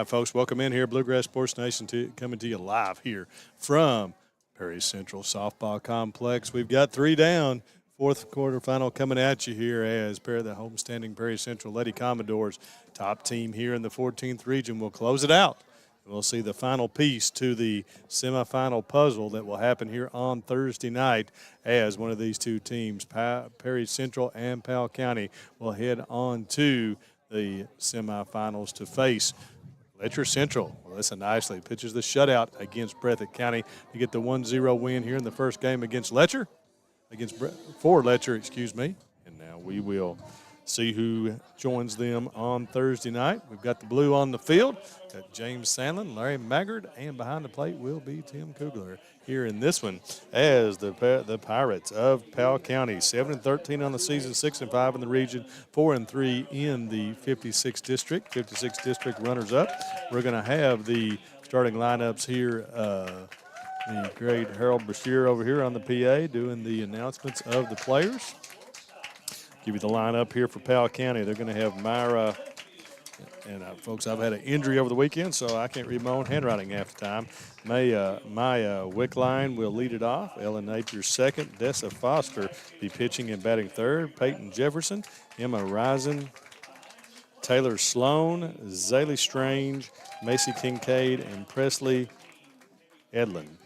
right, folks, welcome in here. Bluegrass Sports Nation coming to you live here from Perry Central Softball Complex. We've got 3 down, fourth quarterfinal coming at you here as the homestanding Perry Central Lady Commodores, top team here in the 14th region, will close it out. We'll see the final piece to the semifinal puzzle that will happen here on Thursday night as one of these two teams, Perry Central and Powell County, will head on to the semifinals to face Letcher Central. Well, listen nicely. Pitches the shutout against Breathitt County to get the 1-0 win here in the first game against Letcher. For Letcher, excuse me. And now we will see who joins them on Thursday night. We've got the blue on the field. Got James Sandlin, Larry Maggard, and behind the plate will be Tim Kugler here in this one as the Pirates of Powell County, 7-13 on the season, 6-5 in the region, 4-3 in the 56th district. 56th district runners-up. We're going to have the starting lineups here. The great Harold Brashear over here on the PA doing the announcements of the players. Give you the lineup here for Powell County. They're going to have Myra, and folks, I've had an injury over the weekend, so I can't read my own handwriting half the time. Maya Wickline will lead it off. Ellen Napier second. Dessa Foster be pitching and batting third. Peyton Jefferson, Emma Risen, Taylor Sloan, Zaylee Strange, Macy Kincaid, and Presley Edlin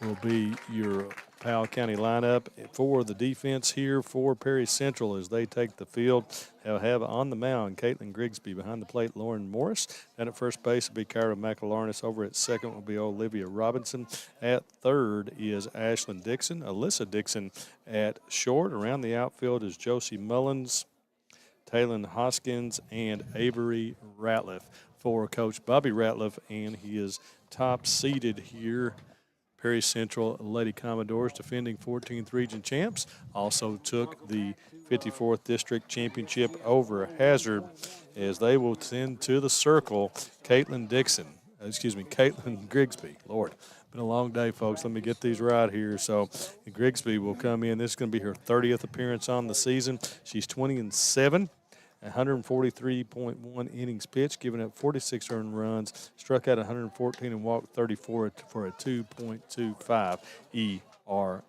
will be your Powell County lineup. For the defense here for Perry Central as they take the field, they'll have on the mound Caitlin Grigsby, behind the plate Lauren Morris, and at first base will be Kyra McElarnis. Over at second will be Olivia Robinson. At third is Ashlyn Dixon. Alyssa Dixon at short. Around the outfield is Josie Mullins, Taylon Hoskins, and Avery Ratliff. For Coach Bobby Ratliff, and he is top seeded here. Perry Central Lady Commodores, defending 14th region champs, also took the 54th district championship over Hazard as they will send to the circle Caitlin Grigsby. Lord, been a long day, folks. Let me get these right here. So Grigsby will come in. This is going to be her 30th appearance on the season. She's 20-7. 143.1 innings pitched, giving up 46 earned runs, struck out 114 and walked 34 for a 2.25 ERA.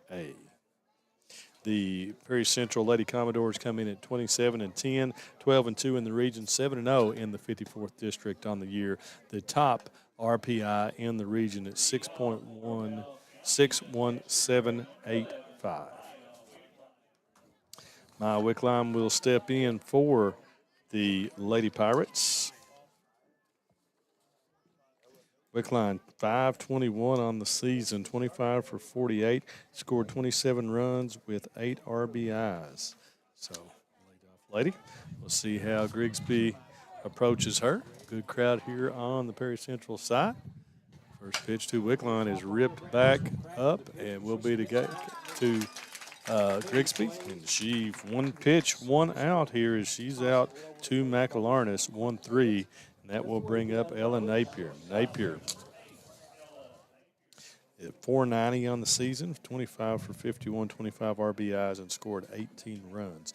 The Perry Central Lady Commodores come in at 27-10, 12-2 in the region, 7-0 in the 54th district on the year. The top RPI in the region at 6.16785. Maya Wickline will step in for the Lady Pirates. Wickline, 521 on the season, 25 for 48, scored 27 runs with 8 RBIs. So, leadoff lady. We'll see how Grigsby approaches her. Good crowd here on the Perry Central side. First pitch to Wickline is ripped back up and will be to Grigsby, and she one pitch, one out here as she's out to McElarnis, 1-3, and that will bring up Ellen Napier. Napier at 490 on the season, 25 for 51, 25 RBIs, and scored 18 runs.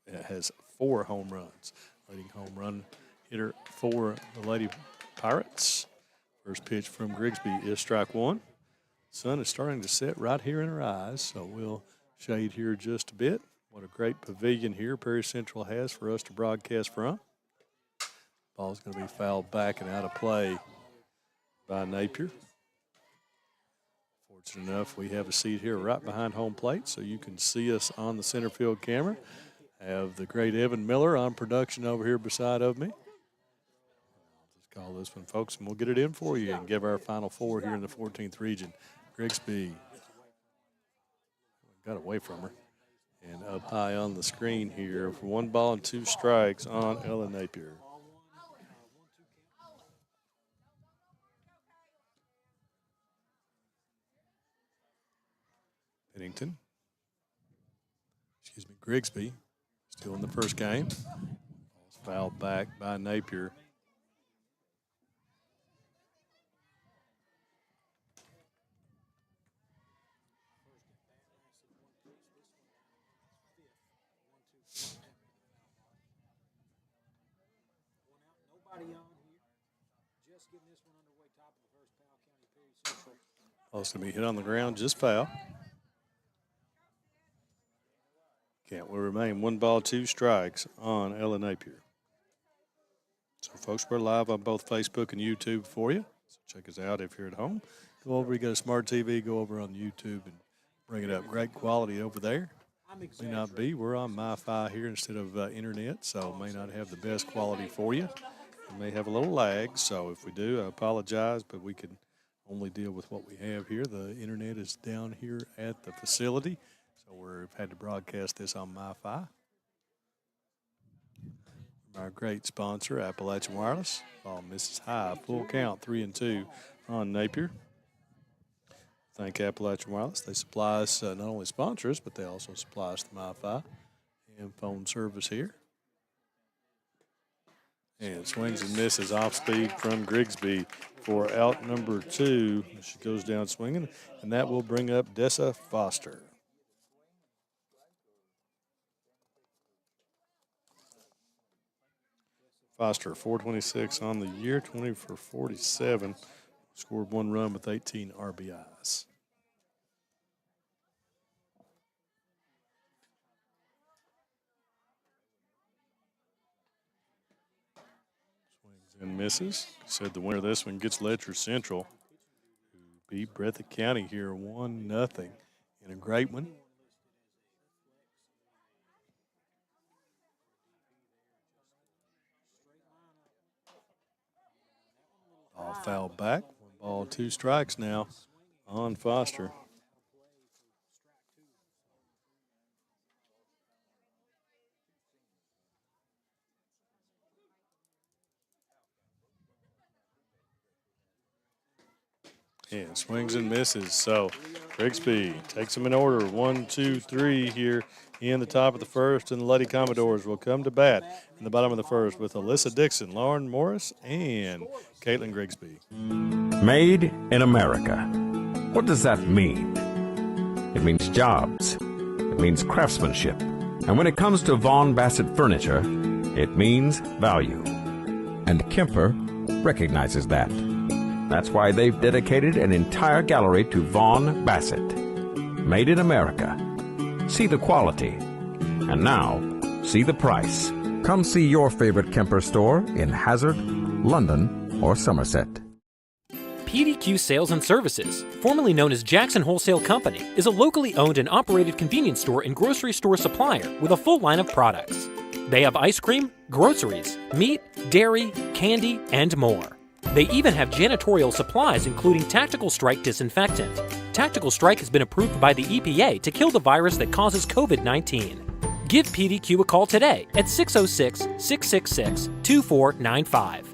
It has 4 home runs. Leading home run hitter for the Lady Pirates. First pitch from Grigsby is strike one. Sun is starting to set right here in her eyes, so we'll shade here just a bit. What a great pavilion here Perry Central has for us to broadcast from. Ball's going to be fouled back and out of play by Napier. Fortunate enough, we have a seat here right behind home plate, so you can see us on the center field camera. Have the great Evan Miller on production over here beside of me. I'll just call this one, folks, and we'll get it in for you and give our final 4 here in the 14th region. Grigsby got away from her. And up high on the screen here for 1 ball and 2 strikes on Ellen Napier. Grigsby, still in the first game. Ball's fouled back by Napier. Ball's going to be hit on the ground, just foul. Count will remain 1 ball, 2 strikes on Ella Napier. So, folks, we're live on both Facebook and YouTube for you. So check us out if you're at home. Go over, you got a smart TV, go over on YouTube and bring it up. Great quality over there. May not be. We're on MiFi here instead of internet, so may not have the best quality for you. We may have a little lag, so if we do, I apologize, but we can only deal with what we have here. The internet is down here at the facility, so we've had to broadcast this on MiFi. Our great sponsor, Appalachian Wireless. Ball misses high, full count, 3-2 on Napier. Thank Appalachian Wireless. They supply us, not only sponsor us, but they also supply us the MiFi and phone service here. And swings and misses off speed from Grigsby for out number 2. She goes down swinging, and that will bring up Dessa Foster. Foster, 426 on the year, 20 for 47. Scored 1 run with 18 RBIs. Swings and misses. Said the winner of this one gets Letcher Central, who beat Breathitt County here 1-0 in a great one. All foul back. 1 ball, 2 strikes now on Foster. And swings and misses. So Grigsby takes them in order. 1, 2, 3 here in the top of the first, and the Lady Commodores will come to bat in the bottom of the first with Alyssa Dixon, Lauren Morris, and Caitlin Grigsby. Made in America. What does that mean? It means jobs. It means craftsmanship. And when it comes to Vaughn Bassett furniture, it means value. And Kemper recognizes that. That's why they've dedicated an entire gallery to Vaughn Bassett. Made in America. See the quality. And now, see the price. Come see your favorite Kemper store in Hazard, London, or Somerset. PDQ Sales and Services, formerly known as Jackson Wholesale Company, is a locally owned and operated convenience store and grocery store supplier with a full line of products. They have ice cream, groceries, meat, dairy, candy, and more. They even have janitorial supplies, including Tactical Strike disinfectant. Tactical Strike has been approved by the EPA to kill the virus that causes COVID-19. Give PDQ a call today at 606-666-2495.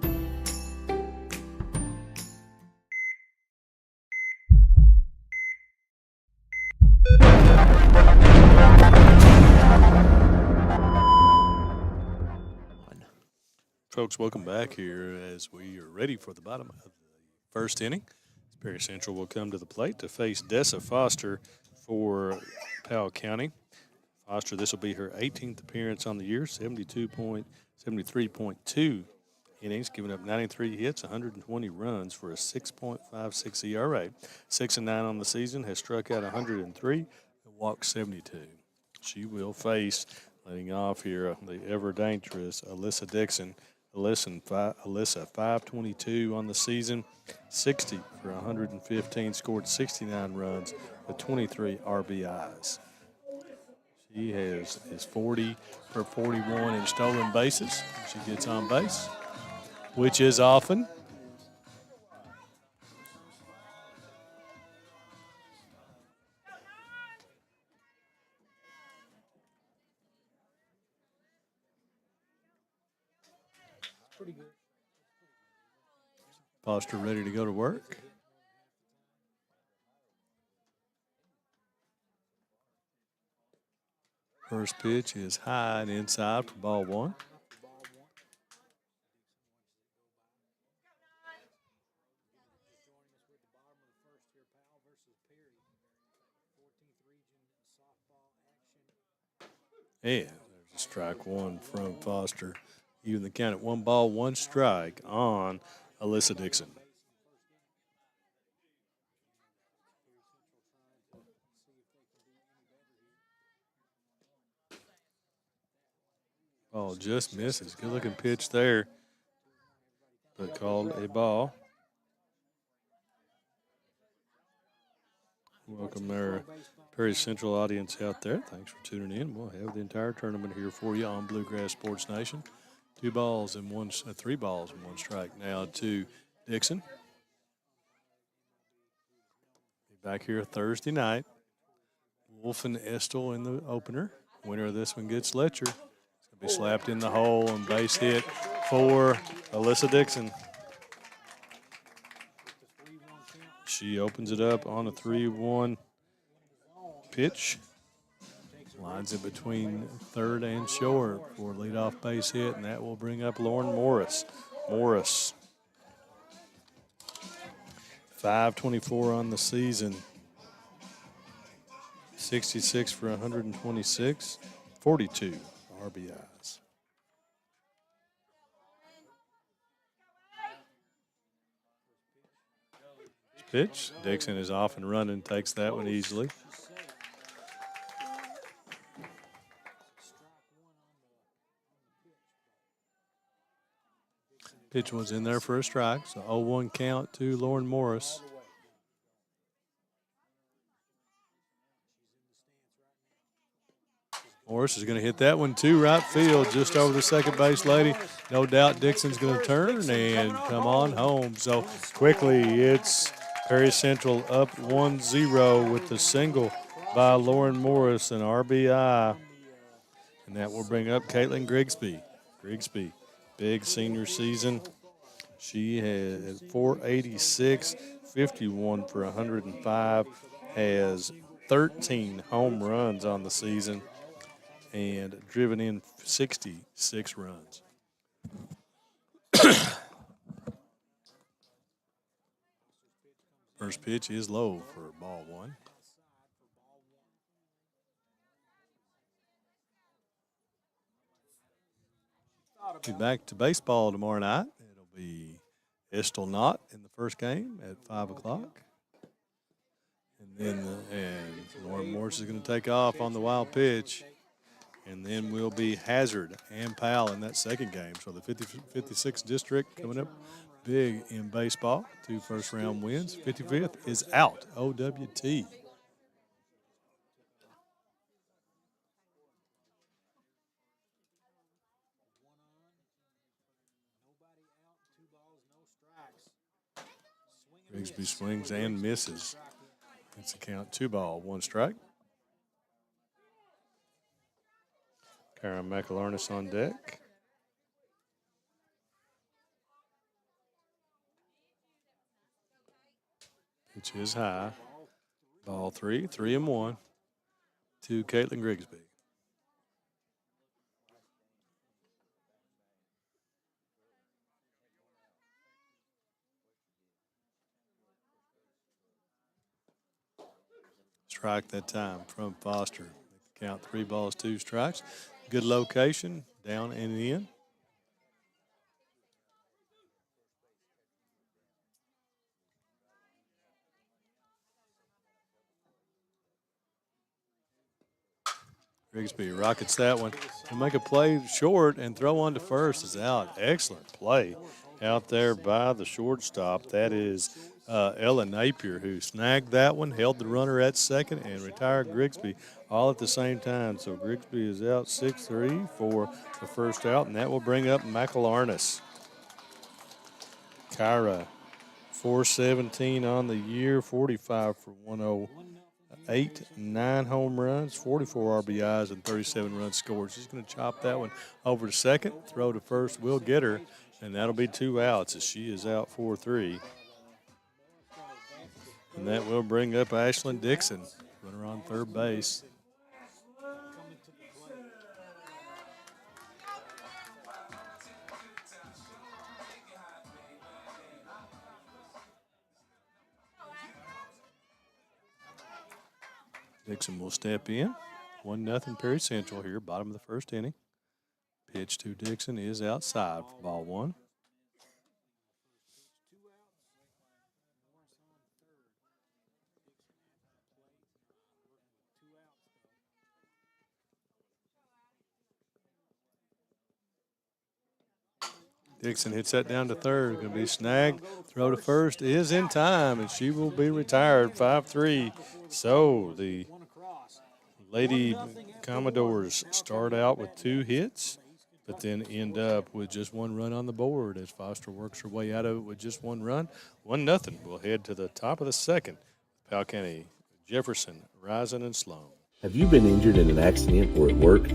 Folks, welcome back here as we are ready for the bottom of the first inning. Perry Central will come to the plate to face Dessa Foster for Powell County. Foster, this will be her 18th appearance on the year, 73.2 innings, giving up 93 hits, 120 runs for a 6.56 ERA. 6-9 on the season, has struck out 103 and walked 72. She will face, leading off here, the ever-dangerous Alyssa Dixon. Alyssa, 522 on the season, 60 for 115, scored 69 runs with 23 RBIs. She is 40 for 41 in stolen bases. She gets on base, which is often. Pretty good. Foster ready to go to work. First pitch is high and inside for ball 1. And there's a strike 1 from Foster. Even the count at 1 ball, 1 strike on Alyssa Dixon. Ball just misses. Good looking pitch there, but called a ball. Welcome our Perry Central audience out there. Thanks for tuning in. We'll have the entire tournament here for you on Bluegrass Sports Nation. 3 balls and 1 strike now to Dixon. Be back here Thursday night. Wolf and Estill in the opener. Winner of this one gets Letcher. It's going to be slapped in the hole and base hit for Alyssa Dixon. She opens it up on a 3-1 pitch. Lines it between third and short for leadoff base hit, and that will bring up Lauren Morris. 524 on the season. 66 for 126, 42 RBIs. Pitch. Dixon is off and running, takes that one easily. Pitch was in there for a strike, so 0-1 count to Lauren Morris. Morris is going to hit that one to right field, just over the second base lady. No doubt Dixon's going to turn and come on home. So quickly, it's Perry Central up 1-0 with the single by Lauren Morris, an RBI. And that will bring up Caitlin Grigsby. Big senior season. She had 486, 51 for 105, has 13 home runs on the season, and driven in 66 runs. First pitch is low for ball one. Be back to baseball tomorrow night. It'll be Estill Knott in the first game at 5 o'clock. And then Lauren Morris is going to take off on the wild pitch. And then will be Hazard and Powell in that second game. So the 56th district coming up big in baseball. 2 first-round wins. 55th is out, OWT. Grigsby swings and misses. That's a count, 2 ball, 1 strike. Karen McAlarnis on deck. Pitch is high. Ball 3, 3-1 to Caitlin Grigsby. Strike that time from Foster. Count 3 balls, 2 strikes. Good location, down and in. Grigsby rockets that one. To make a play short and throw on to first is out. Excellent play out there by the shortstop. That is Ella Napier, who snagged that one, held the runner at second, and retired Grigsby all at the same time. So Grigsby is out 6-3 for the first out, and that will bring up McAlarnis. Kyra, 417 on the year, 45 for 108, 9 home runs, 44 RBIs, and 37 runs scored. She's going to chop that one over to second, throw to first, will get her, and that'll be 2 outs as she is out 4-3. And that will bring up Ashlyn Dixon, runner on third base. Dixon will step in. 1-0 Perry Central here, bottom of the first inning. Pitch to Dixon is outside for ball 1. Dixon hits that down to third. Going to be snagged. Throw to first is in time, and she will be retired 5-3. So the Lady Commodores start out with 2 hits, but then end up with just 1 run on the board as Foster works her way out of it with just 1 run. 1-0. We'll head to the top of the second. Powell County, Jefferson, Rising, and Sloan. Have you been injured in an accident or at work?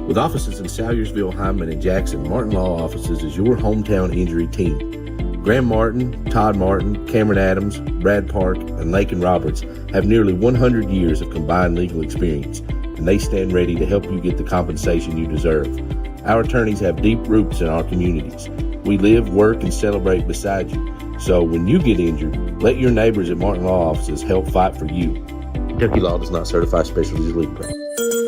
With offices in Salyers,ville, Hyman, and Jackson, Martin Law Offices is your hometown injury team. Graham Martin, Todd Martin, Cameron Adams, Brad Park, and Lakin Roberts have nearly 100 years of combined legal experience, and they stand ready to help you get the compensation you deserve. Our attorneys have deep roots in our communities. We live, work, and celebrate beside you. So when you get injured, let your neighbors at Martin Law Offices help fight for you. Kentucky Law does not certify specialties legal practice.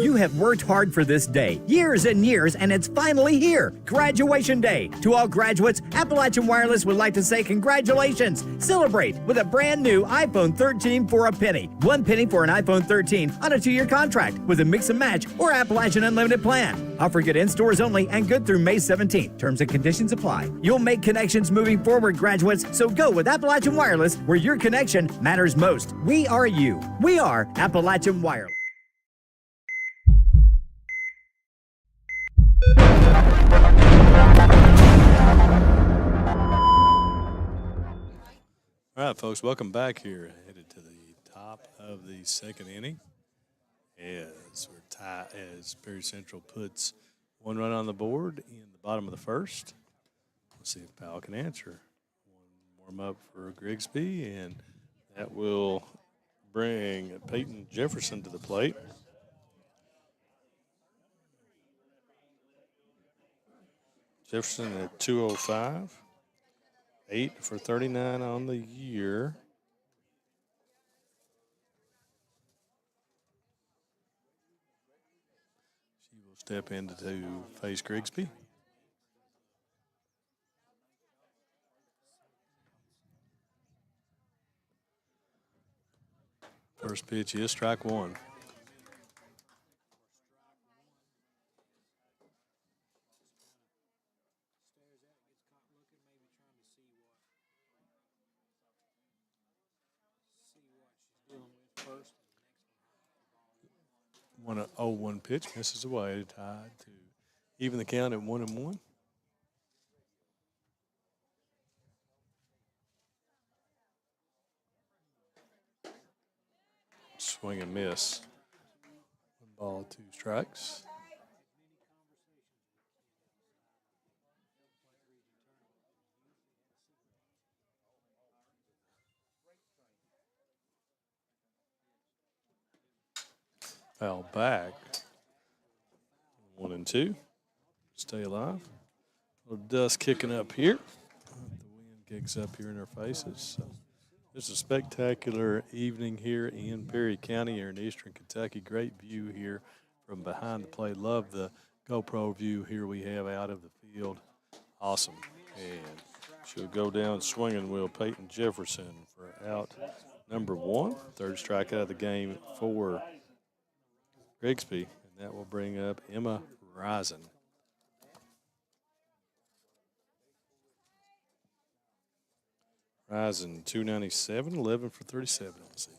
You have worked hard for this day, years and years, and it's finally here. Graduation Day. To all graduates, Appalachian Wireless would like to say congratulations. Celebrate with a brand new iPhone 13 for a penny. 1 penny for an iPhone 13 on a 2-year contract with a mix and match or Appalachian Unlimited plan. Offer good in stores only and good through May 17th. Terms and conditions apply. You'll make connections moving forward, graduates, so go with Appalachian Wireless where your connection matters most. We are you. We are Appalachian Wireless. All right, folks, welcome back here. Headed to the top of the second inning as Perry Central puts 1 run on the board in the bottom of the first. Let's see if Powell can answer. 1 warm up for Grigsby, and that will bring Peyton Jefferson to the plate. Jefferson at 205. 8 for 39 on the year. She will step in to face Grigsby. First pitch is strike 1. One 0-1 pitch misses away, tied to even the count at 1-1. Swing and miss. 1 ball, 2 strikes. Foul back. 1-2. Stay alive. A little dust kicking up here. The wind kicks up here in our faces. So it's a spectacular evening here in Perry County here in eastern Kentucky. Great view here from behind the plate. Love the GoPro view here we have out of the field. Awesome. And she'll go down swinging will Peyton Jefferson for out number 1. Third strikeout of the game for Grigsby, and that will bring up Emma Rising. Rising 297, 11 for 37 on the season.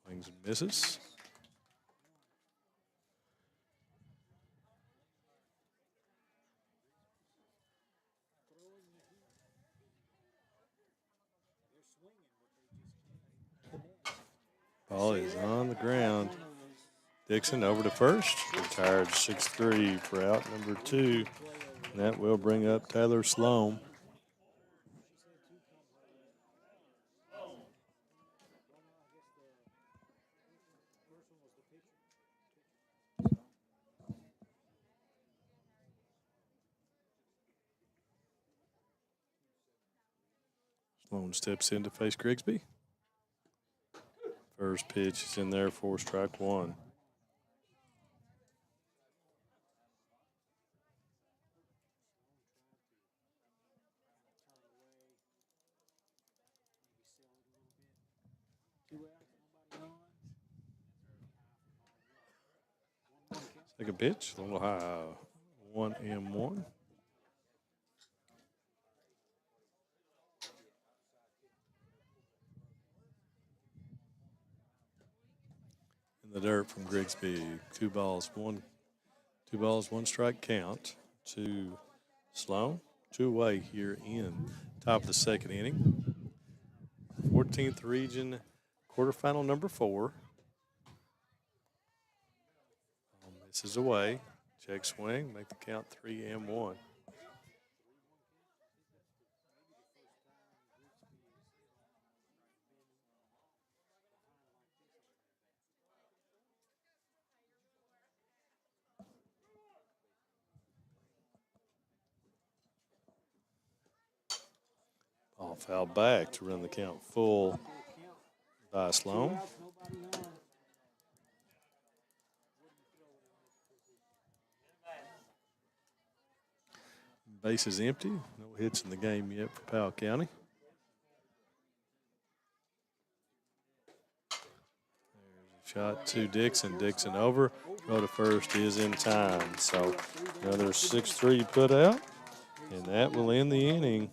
Swings and misses. Ball is on the ground. Dixon over to first. Retired 6-3 for out number 2. And that will bring up Taylor Sloan. Sloan steps in to face Grigsby. First pitch is in there for strike 1. Second pitch, a little high, 1-1. In the dirt from Grigsby. 2 balls, 1 strike count to Sloan. 2 away here in top of the second inning. 14th region quarterfinal number 4. This is away. Check swing, make the count 3-1. Ball foul back to run the count full by Sloan. Base is empty. No hits in the game yet for Powell County. There's a shot to Dixon. Dixon over. Throw to first is in time. So another 6-3 put out. And that will end the inning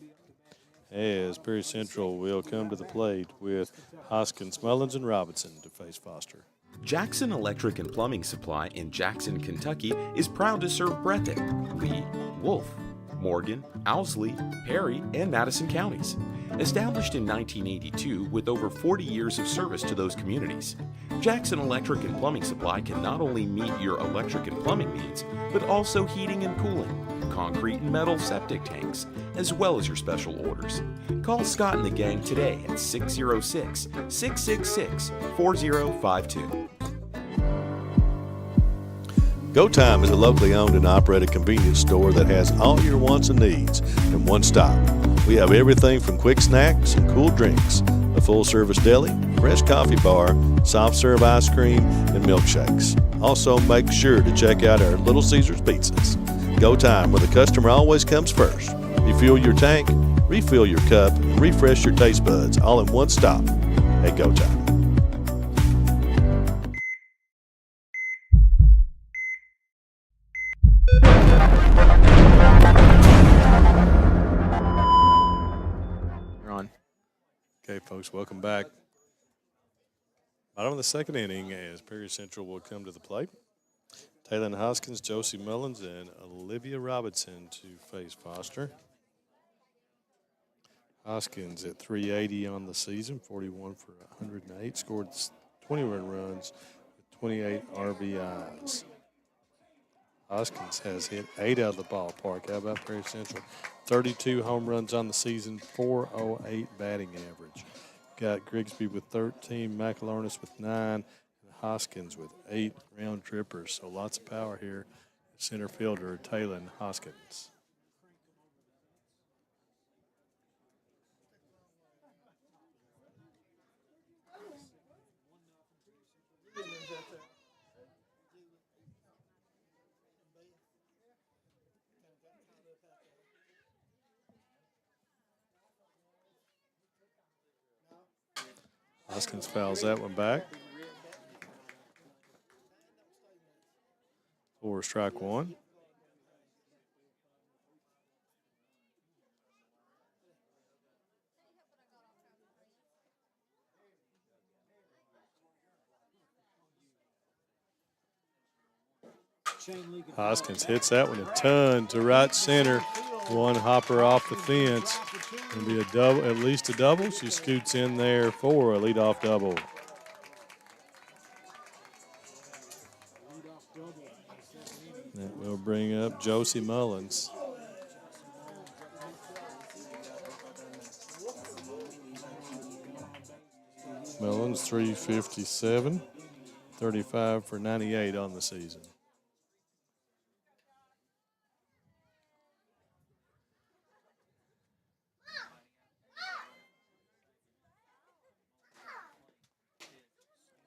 as Perry Central will come to the plate with Hoskins, Mullins, and Robinson to face Foster. Jackson Electric and Plumbing Supply in Jackson, Kentucky is proud to serve Breathitt, Lee, Wolf, Morgan, Owsley, Perry, and Madison counties. Established in 1982 with over 40 years of service to those communities, Jackson Electric and Plumbing Supply can not only meet your electric and plumbing needs, but also heating and cooling, concrete and metal septic tanks, as well as your special orders. Call Scott and the gang today at 606-666-4052. Go Time is a locally owned and operated convenience store that has all your wants and needs in one stop. We have everything from quick snacks and cool drinks, a full-service deli, fresh coffee bar, soft-serve ice cream, and milkshakes. Also, make sure to check out our Little Caesars pizzas. Go Time, where the customer always comes first. Refuel your tank, refill your cup, and refresh your taste buds all in one stop at Go Time. Okay, folks, welcome back. Bottom of the second inning as Perry Central will come to the plate. Taylor Hoskins, Josie Mullins, and Olivia Robinson to face Foster. Hoskins at 380 on the season, 41 for 108, scored 21 runs with 28 RBIs. Hoskins has hit 8 out of the ballpark. How about Perry Central? 32 home runs on the season, 408 batting average. Got Grigsby with 13, McIlornis with 9, and Hoskins with 8 round trippers. So lots of power here. Center fielder Taylor Hoskins. Hoskins fouls that one back. For strike one. Hoskins hits that one a ton to right center. One hopper off the fence. Gonna be a double, at least a double. She scoots in there for a leadoff double. That will bring up Josie Mullins. Mullins 357, 35 for 98 on the season.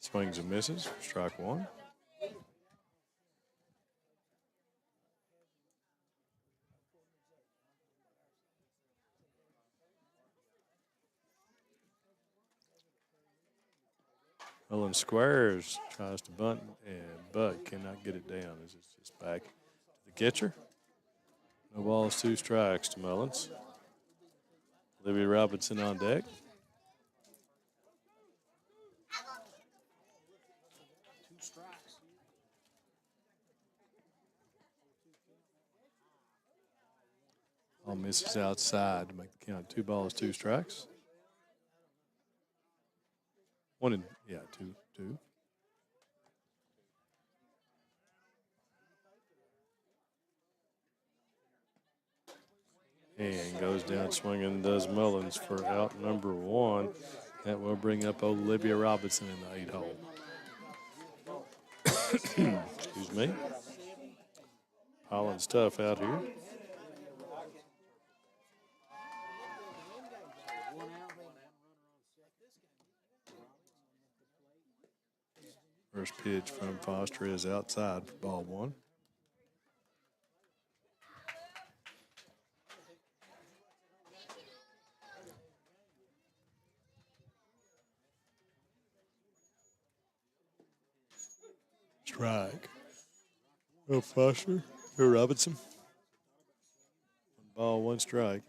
Swings and misses, strike one. Mullen squares, tries to bunt, and Buck cannot get it down as it's just back to the catcher. No balls, 2 strikes to Mullins. Olivia Robinson on deck. All misses outside to make the count 2 balls, 2 strikes. 2. And goes down swinging, does Mullins for out number 1. That will bring up Olivia Robinson in the 8 hole. Excuse me. Holland's tough out here. First pitch from Foster is outside for ball 1. Strike. Oh, Foster. Or Robinson. 1 ball, 1 strike.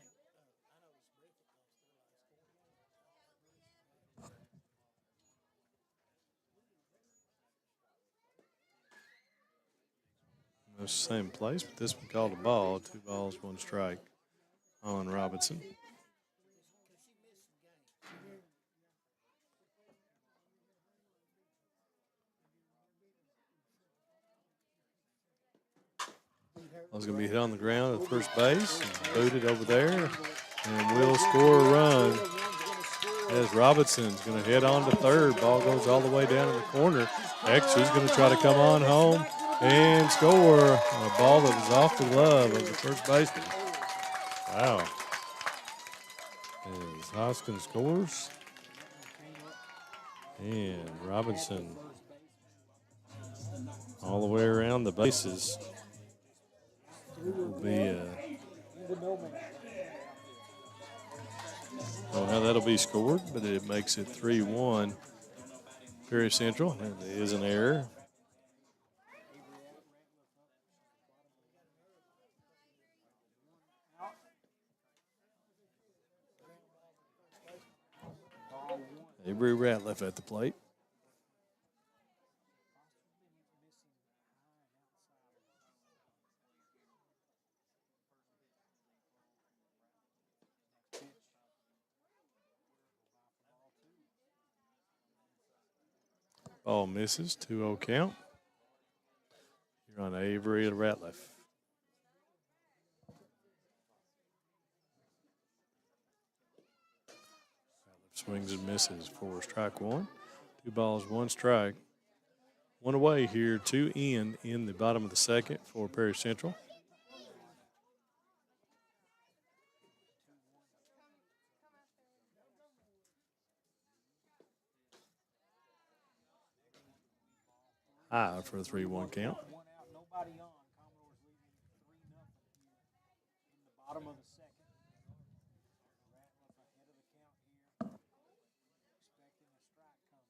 No same place, but this one called a ball. 2 balls, 1 strike on Robinson. I was going to be hit on the ground at first base and booted over there, and will score a run as Robinson's going to head on to third. Ball goes all the way down in the corner. Actually, he's going to try to come on home and score a ball that was off the glove of the first baseman. Wow. As Hoskins scores, and Robinson all the way around the bases. Will be don't know how that'll be scored, but it makes it 3-1 Perry Central. And there is an error. Avery Ratliff at the plate. Ball misses, 2-0 count. You're on Avery and Ratliff. Ratliff swings and misses for strike 1. 2 balls, 1 strike. 1 away here, 2 in the bottom of the second for Perry Central. High for a 3-1 count. Nobody on. Commodores leading 3-0 in the bottom of the second. Ratliff ahead of the count here. Expecting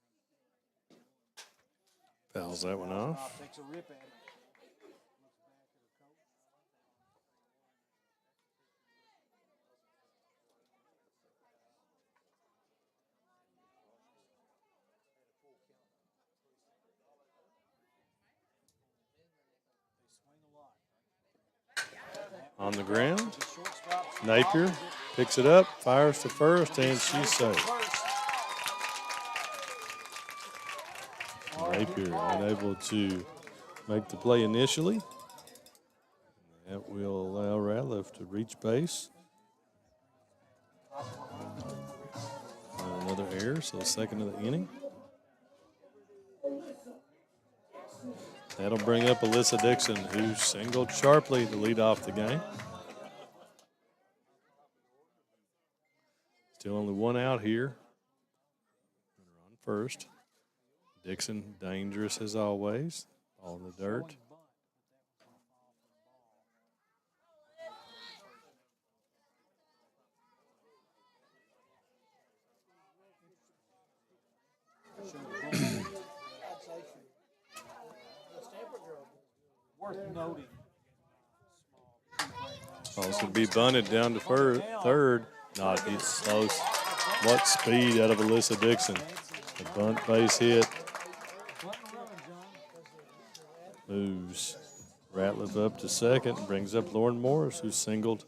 a strike coming. Fouls that one off. Takes a rip at it. Looks back at her coach. On the ground. Napier picks it up, fires to first, and she's safe. Napier unable to make the play initially. That will allow Ratliff to reach base. And another error, so second of the inning. That'll bring up Alyssa Dixon, who singled sharply to lead off the game. Still only 1 out here. Runner on first. Dixon, dangerous as always. All in the dirt. Worth noting. Also be bunted down to third. Not be close. What speed out of Alyssa Dixon. The bunt base hit. Moves Ratliff up to second. Brings up Lauren Morris, who singled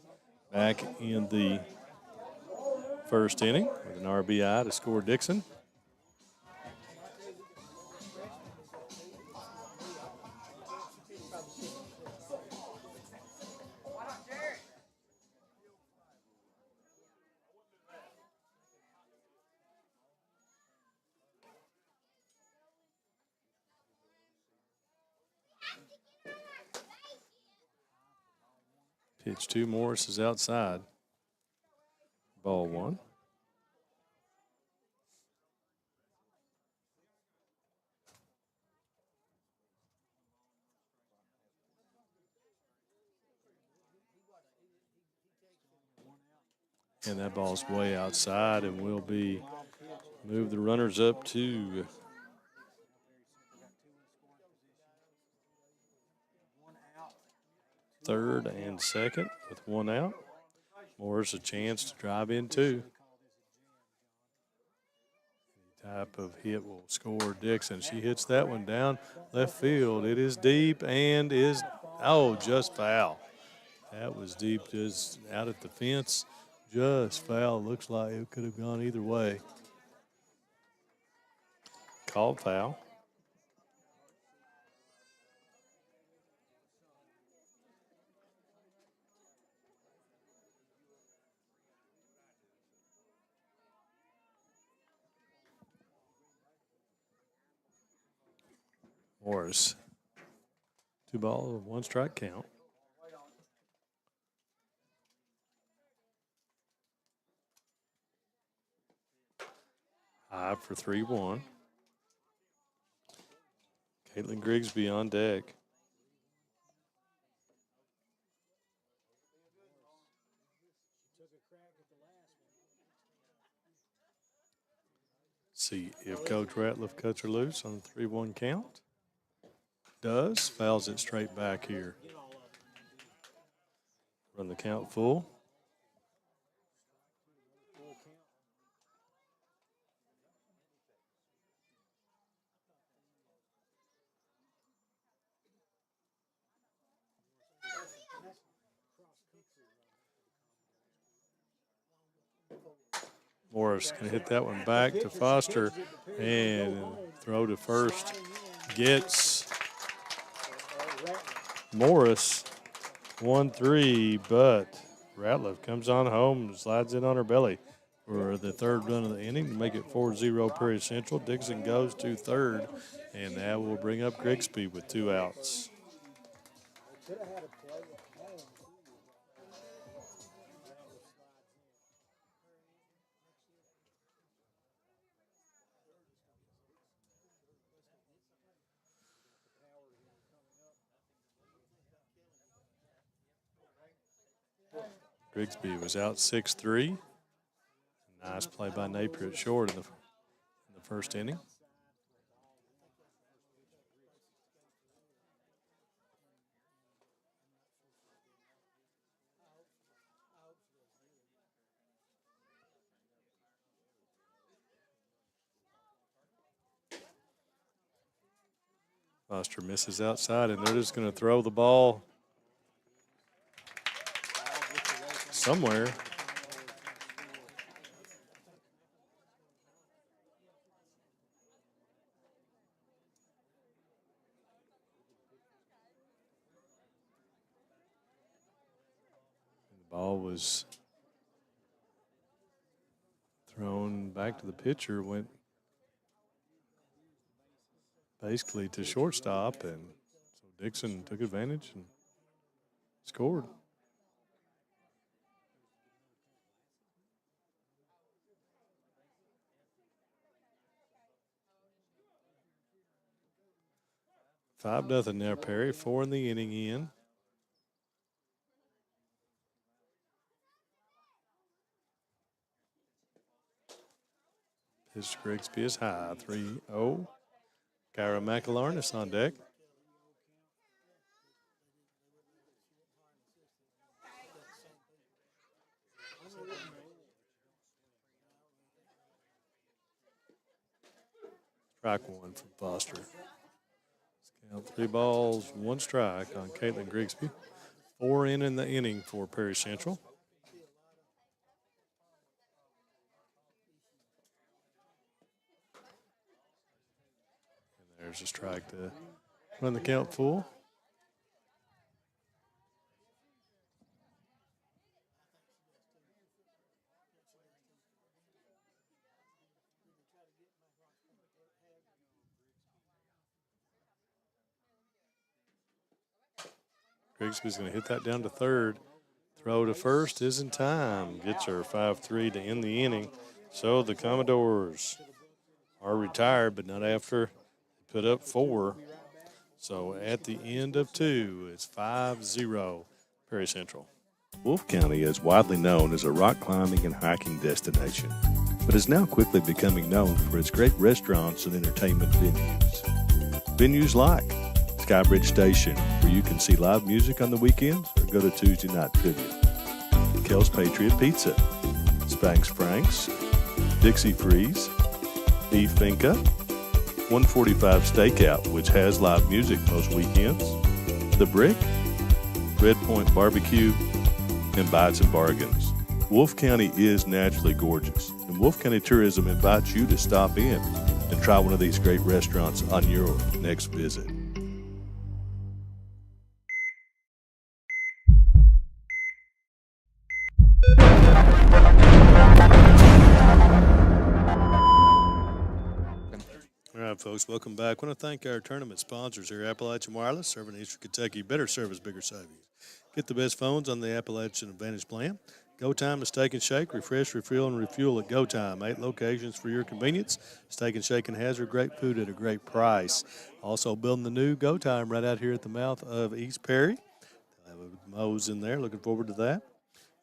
back in the first inning with an RBI to score Dixon. Pitch 2, Morris is outside. Ball 1. And that ball's way outside and will be move the runners up to third and second with 1 out. Morris a chance to drive in 2. Type of hit will score Dixon. She hits that one down left field. It is deep and is, just foul. That was deep, just out at the fence. Just foul. Looks like it could have gone either way. Called foul. Morris. 2 balls, 1 strike count. High for 3-1. Caitlin Grigsby on deck. See if Coach Ratliff cuts her loose on the 3-1 count. Does. Fouls it straight back here. Run the count full. Morris can hit that one back to Foster and throw to first. Gets Morris 1-3, but Ratliff comes on home and slides it on her belly for the third run of the inning to make it 4-0 Prairie Central. Dixon goes to third, and that will bring up Grigsby with 2 outs. Grigsby was out 6-3. Nice play by Napier at short in the first inning. Foster misses outside, and they're just going to throw the ball somewhere. The ball was thrown back to the pitcher, went basically to shortstop, and so Dixon took advantage and scored. 5-0 now, Perry. 4 in the inning in. Pitch Grigsby is high. 3-0. Kyra McElharness on deck. Strike one from Foster. Count 3 balls, 1 strike on Caitlin Grigsby. 4 in the inning for Perry Central. And there's a strike to run the count full. Grigsby's going to hit that down to third. Throw to first is in time. Gets her 5-3 to end the inning. So the Commodores are retired, but not after they put up 4. So at the end of 2, it's 5-0 Perry Central. Wolfe County is widely known as a rock climbing and hiking destination, but is now quickly becoming known for its great restaurants and entertainment venues. Venues like Skybridge Station, where you can see live music on the weekends or go to Tuesday night trivia. Kel's Patriot Pizza, Spanx Frank's, Dixie Freeze, Beef Finca, 145 Stakeout, which has live music most weekends, The Brick, Red Point Barbecue, and Bites and Bargains. Wolfe County is naturally gorgeous, and Wolfe County Tourism invites you to stop in and try one of these great restaurants on your next visit. All right, folks, welcome back. I want to thank our tournament sponsors here, Appalachian Wireless, serving Eastern Kentucky. Better service, bigger savings. Get the best phones on the Appalachian Advantage plan. Go Time to Steak and Shake. Refresh, refill, and refuel at Go Time. 8 locations for your convenience. Steak and Shake and Hazard, great food at a great price. Also building the new Go Time right out here at the mouth of East Perry. They'll have a Moe's in there. Looking forward to that.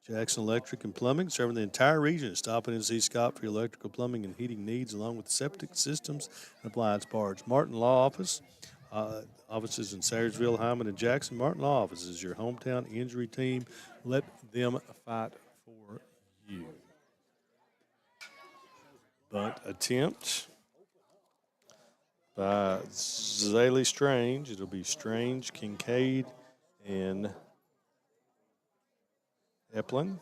Jackson Electric and Plumbing, serving the entire region. Stop in and see Scott for your electrical, plumbing, and heating needs, along with septic systems and appliance parts. Martin Law Office, offices in Sayersville, Hyman, and Jackson. Martin Law Office is your hometown injury team. Let them fight for you. Bunt attempt by Zaylee Strange. It'll be Strange, Kincaid, and Eplin.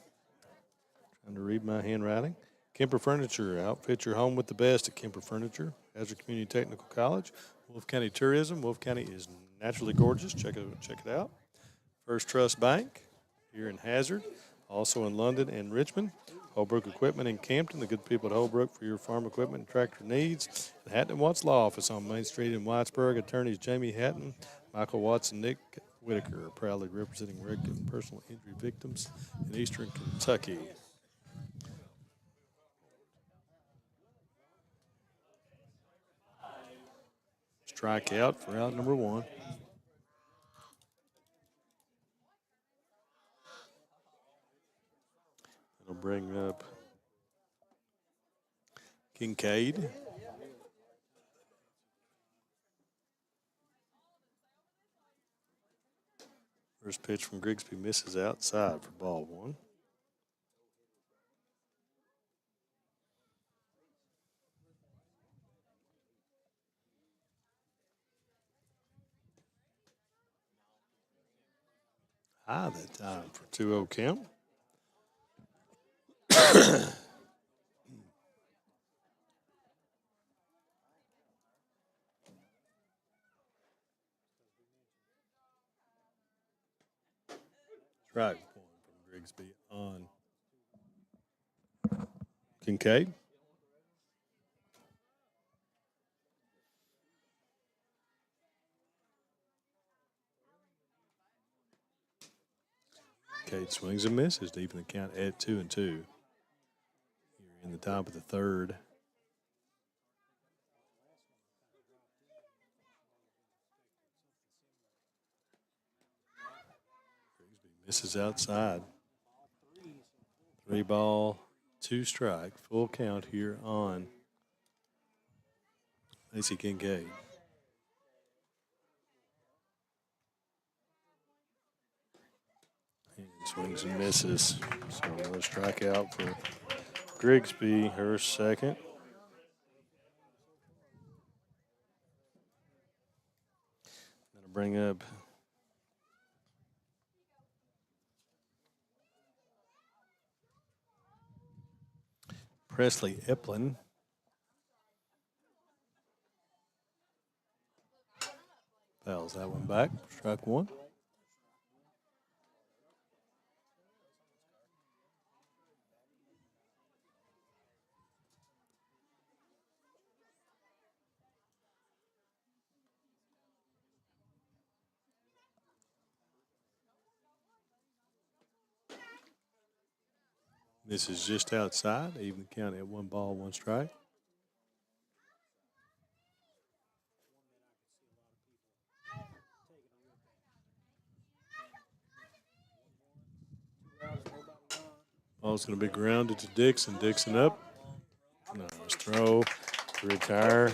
Trying to read my handwriting. Kemper Furniture. Outfit your home with the best at Kemper Furniture. Hazard Community Technical College. Wolfe County Tourism. Wolfe County is naturally gorgeous. Check it out. First Trust Bank here in Hazard. Also in London and Richmond. Holbrook Equipment in Campton. The good people at Holbrook for your farm equipment and tractor needs. The Hatton and Watts Law Office on Main Street in Whitesburg. Attorneys Jamie Hatton, Michael Watts, and Nick Whitaker are proudly representing wreck and personal injury victims in Eastern Kentucky. Strikeout for out number 1. It'll bring up Kincaid. First pitch from Grigsby misses outside for ball 1. High that time for 2-0 count. Strike one from Grigsby on Kincaid. Kincaid swings and misses, deep in the count at 2-2. Here in the top of the third. Grigsby misses outside. 3 ball, 2 strike, full count here on Lacey Kincaid. And swings and misses. So another strikeout for Grigsby, her second. bring up Presley Eplin. Fouls that one back. Strike one. This is just outside. Even County at 1 ball, 1 strike. Ball's going to be grounded to Dixon. Dixon up. Nice throw to retire.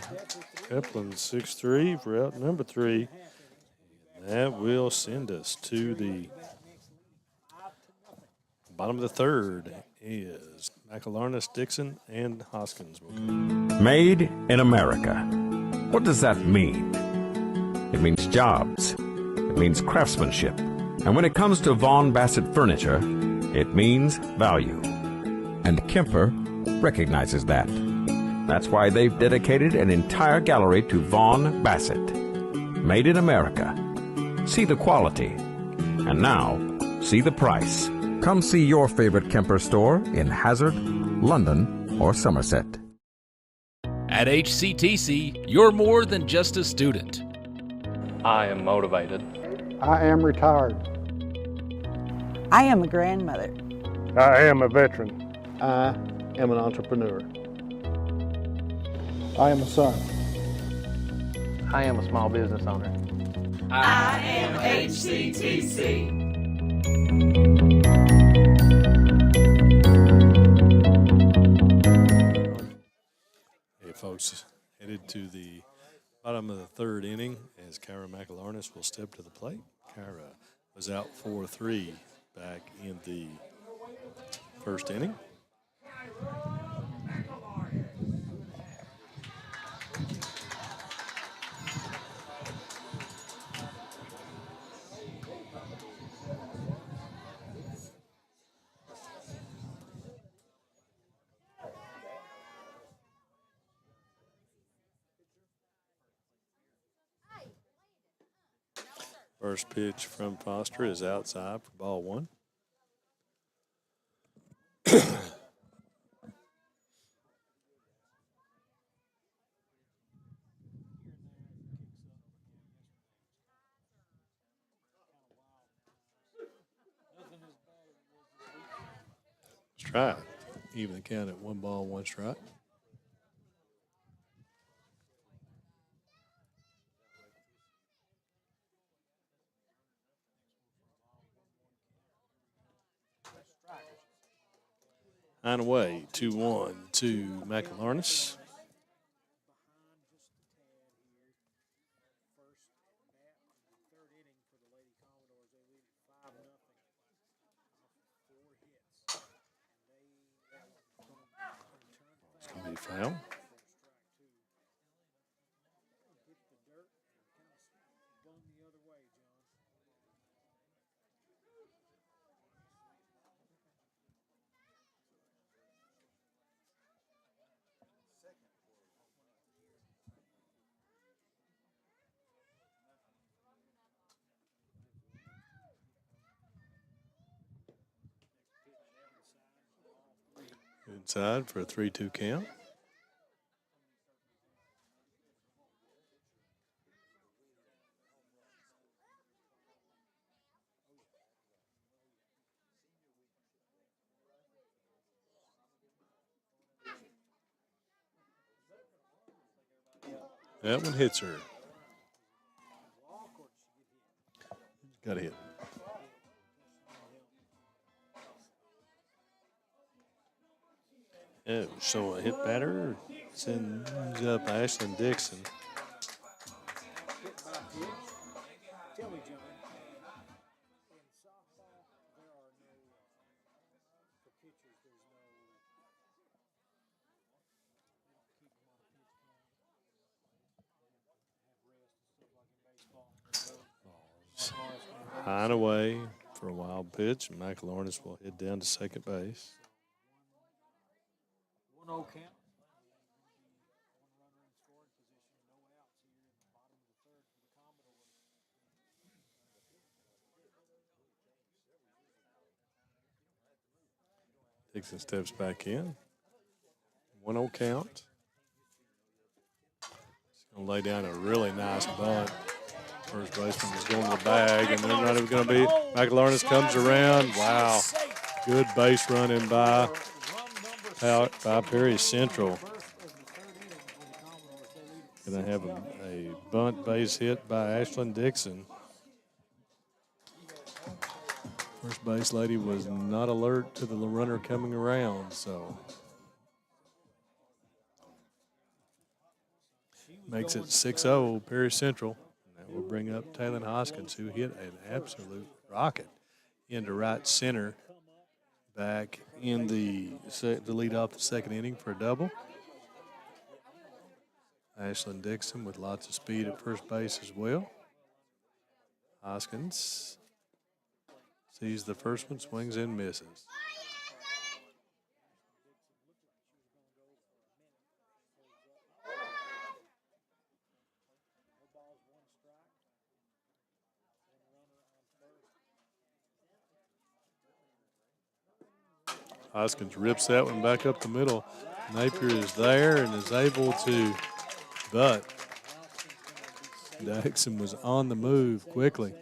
Eplin 6-3 for out number 3. And that will send us to the bottom of the third. Is McElarnis, Dixon, and Hoskins. Made in America. What does that mean? It means jobs. It means craftsmanship. And when it comes to Vaughn Bassett furniture, it means value. And Kemper recognizes that. That's why they've dedicated an entire gallery to Vaughn Bassett. Made in America. See the quality. And now, see the price. Come see your favorite Kemper store in Hazard, London, or Somerset. At HCTC, you're more than just a student. I am motivated. I am retired. I am a grandmother. I am a veteran. I am an entrepreneur. I am a son. I am a small business owner. I am HCTC. Hey, folks, headed to the bottom of the third inning as Kyra McElarnis will step to the plate. Kyra was out 4-3 back in the first inning. First pitch from Foster is outside for ball 1. Strike. Even the count at 1 ball, 1 strike. And away, 2-1 to McElarnis. It's going to be foul. Inside for a 3-2 count. That one hits her. Got a hit. Oh, so a hit batter sends up Ashlyn Dixon. high and away for a wild pitch. Michael Ornis will head down to second base. 1-0 count. Dixon steps back in. 1-0 count. He's going to lay down a really nice bunt. First baseman is going to the bag, and they're not even going to be. Michael Ornis comes around. Wow. Good base running by Perry Central. Going to have a bunt base hit by Ashlyn Dixon. First base lady was not alert to the runner coming around, so makes it 6-0 Perry Central. And that will bring up Taylor Hoskins, who hit an absolute rocket into right center back in the lead off the second inning for a double. Ashlyn Dixon with lots of speed at first base as well. Hoskins sees the first one, swings and misses. Hoskins rips that one back up the middle. Napier is there and is able to, but Dixon was on the move quickly.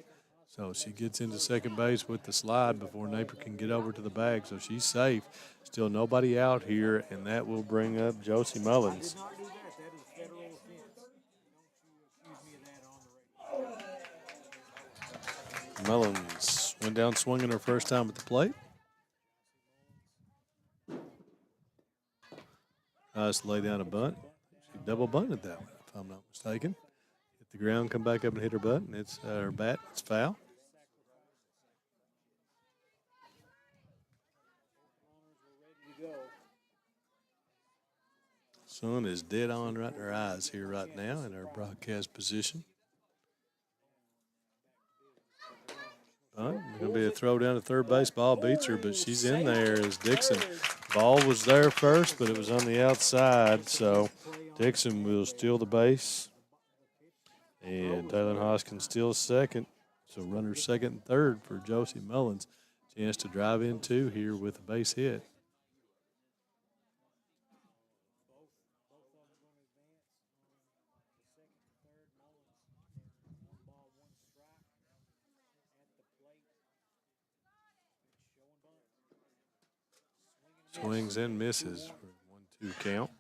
So she gets into second base with the slide before Napier can get over to the bag. So she's safe. Still nobody out here, and that will bring up Josie Mullins. Mullins went down swinging her first time at the plate. Tries to lay down a bunt. She double bunted that one, if I'm not mistaken. Hit the ground, come back up and hit her butt, and it's her bat. It's foul. Sun is dead on right in her eyes here right now in our broadcast position. Going to be a throw down to third base. Ball beats her, but she's in there as Dixon. Ball was there first, but it was on the outside, so Dixon will steal the base. And Taylor Hoskins steals second. So runner second and third for Josie Mullins. Chance to drive in two here with a base hit. Swings and misses for 1-2 count.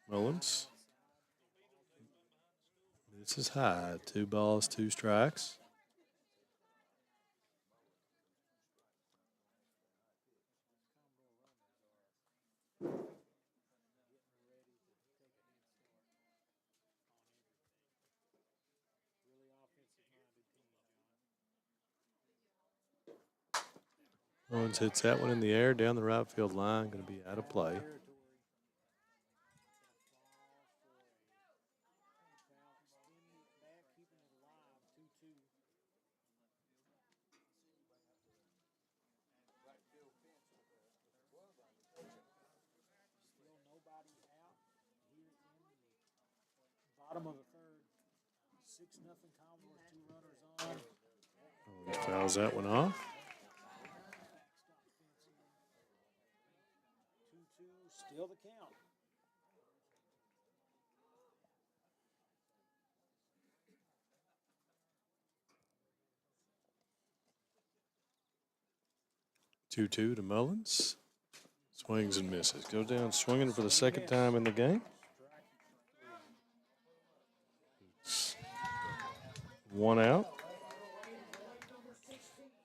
Mullins. This is high. 2 balls, 2 strikes. Mullins hits that one in the air down the right field line. Going to be out of play. Bottom of the third. 6-0 Commodores, 2 runners on. Fouls that one off. 2-2, still the count. Two to Mullins. Swings and misses. Goes down swinging for the second time in the game. One out.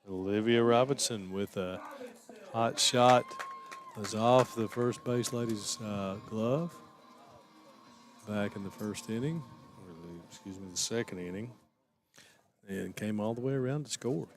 Olivia Robinson with a hot shot was off the first base lady's glove back in the first inning, or the second inning, and came all the way around to score.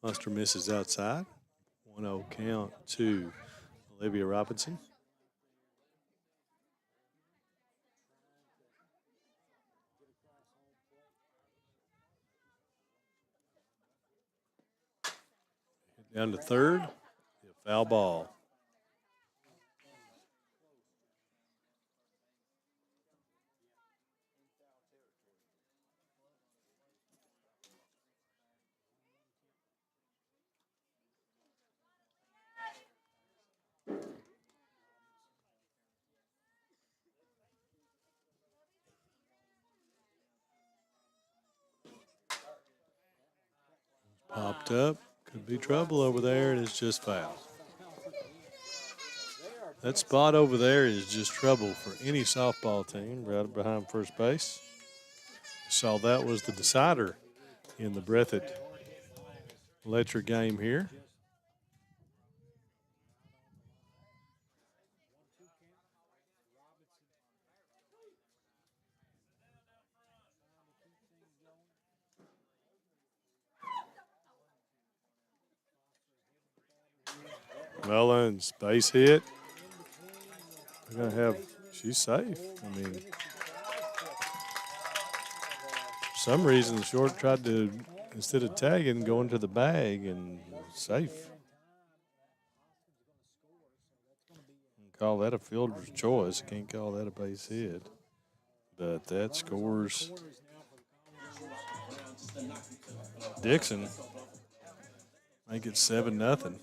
Muster misses outside. 1-0 count to Olivia Robinson. Down to third. A foul ball. Popped up. Could be trouble over there, and it's just foul. That spot over there is just trouble for any softball team right behind first base. Saw that was the decider in the Breathitt Letcher game here. Mullins, base hit. We're going to have, she's safe. I mean, for some reason, the short tried to, instead of tagging, go into the bag and safe. Call that a fielder's choice. Can't call that a base hit. But that scores Dixon. Make it 7-0.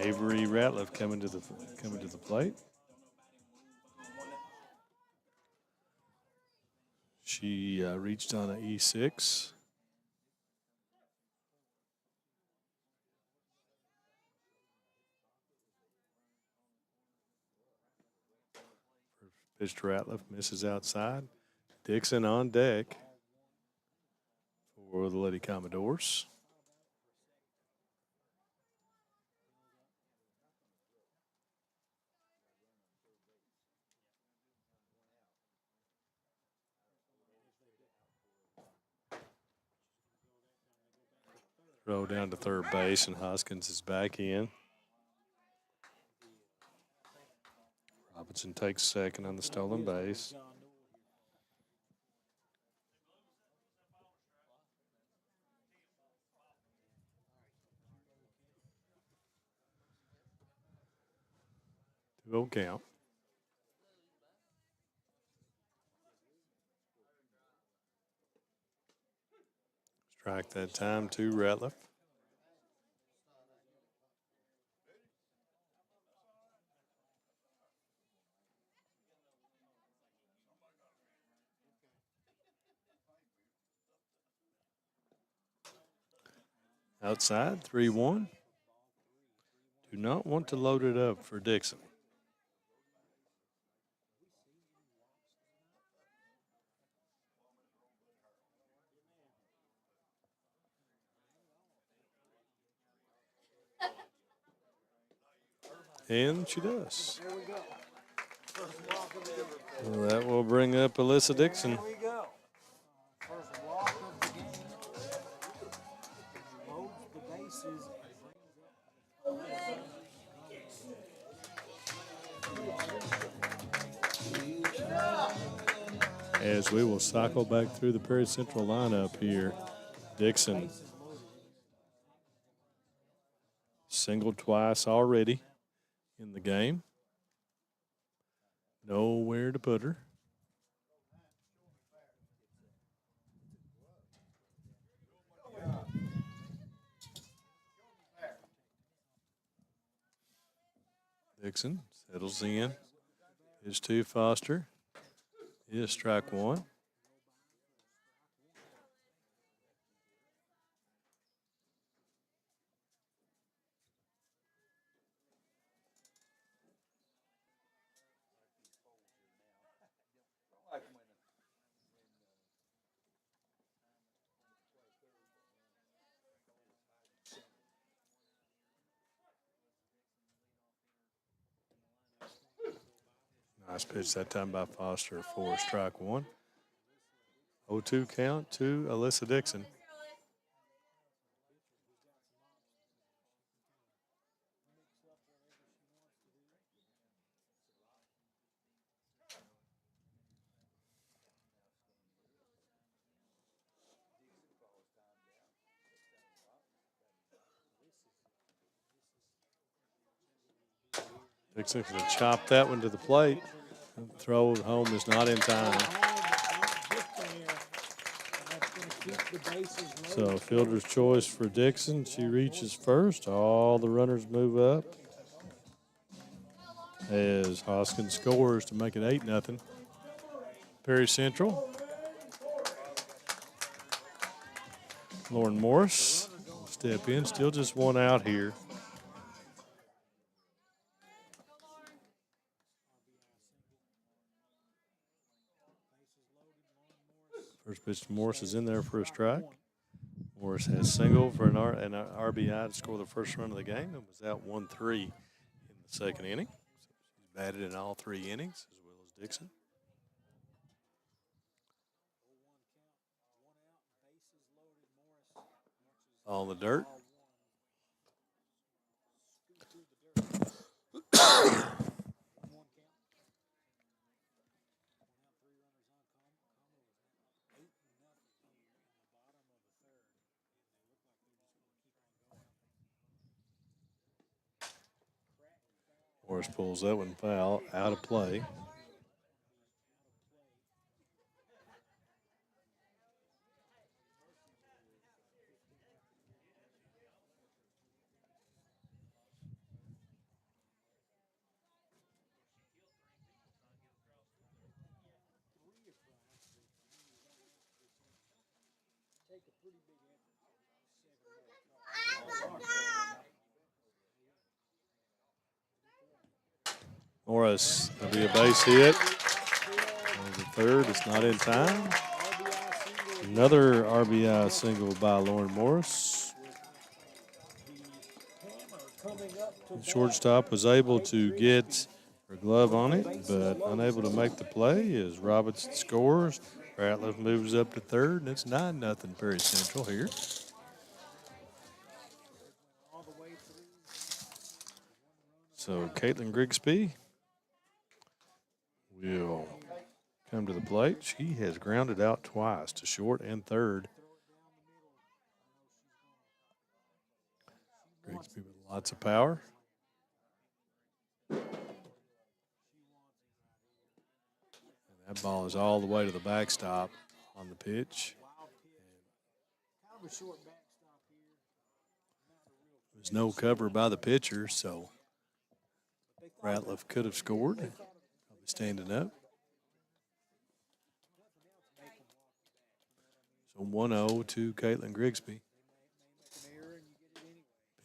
Avery Ratliff coming to the plate. She reached on an E6. Pitch to Ratliff, misses outside. Dixon on deck for the Lady Commodores. Throw down to third base, and Hoskins is back in. Robinson takes second on the stolen base. Two-0 count. Strike that time to Ratliff. Outside, 3-1. Do not want to load it up for Dixon. And she does. Well, that will bring up Alyssa Dixon. There we go. First walk of the game. Loads the bases and As we will cycle back through the Perry Central lineup here. Dixon singled twice already in the game. Nowhere to put her. Dixon settles in. Is to Foster. Is strike one. Nice pitch that time by Foster for strike one. 0-2 count to Alyssa Dixon. Dixon's going to chop that one to the plate. Throw home is not in time. So fielder's choice for Dixon. She reaches first. All the runners move up as Hoskins scores to make it 8-0. Perry Central. Lauren Morris will step in. Still just one out here. First pitch to Morris is in there for a strike. Morris has single for an RBI to score the first run of the game and was out 1-3 in the second inning. So she's batted in all 3 innings as well as Dixon. All in the dirt. Morris pulls that one foul out of play. Morris, there'll be a base hit. The third, it's not in time. Another RBI single by Lauren Morris. The shortstop was able to get her glove on it, but unable to make the play as Robinson scores. Ratliff moves up to third, and it's 9-0 Perry Central here. So Caitlin Grigsby will come to the plate. She has grounded out twice to short and third. Grigsby with lots of power. And that ball is all the way to the backstop on the pitch. There's no cover by the pitcher, so Ratliff could have scored. Probably standing up. So 1-0 to Caitlin Grigsby.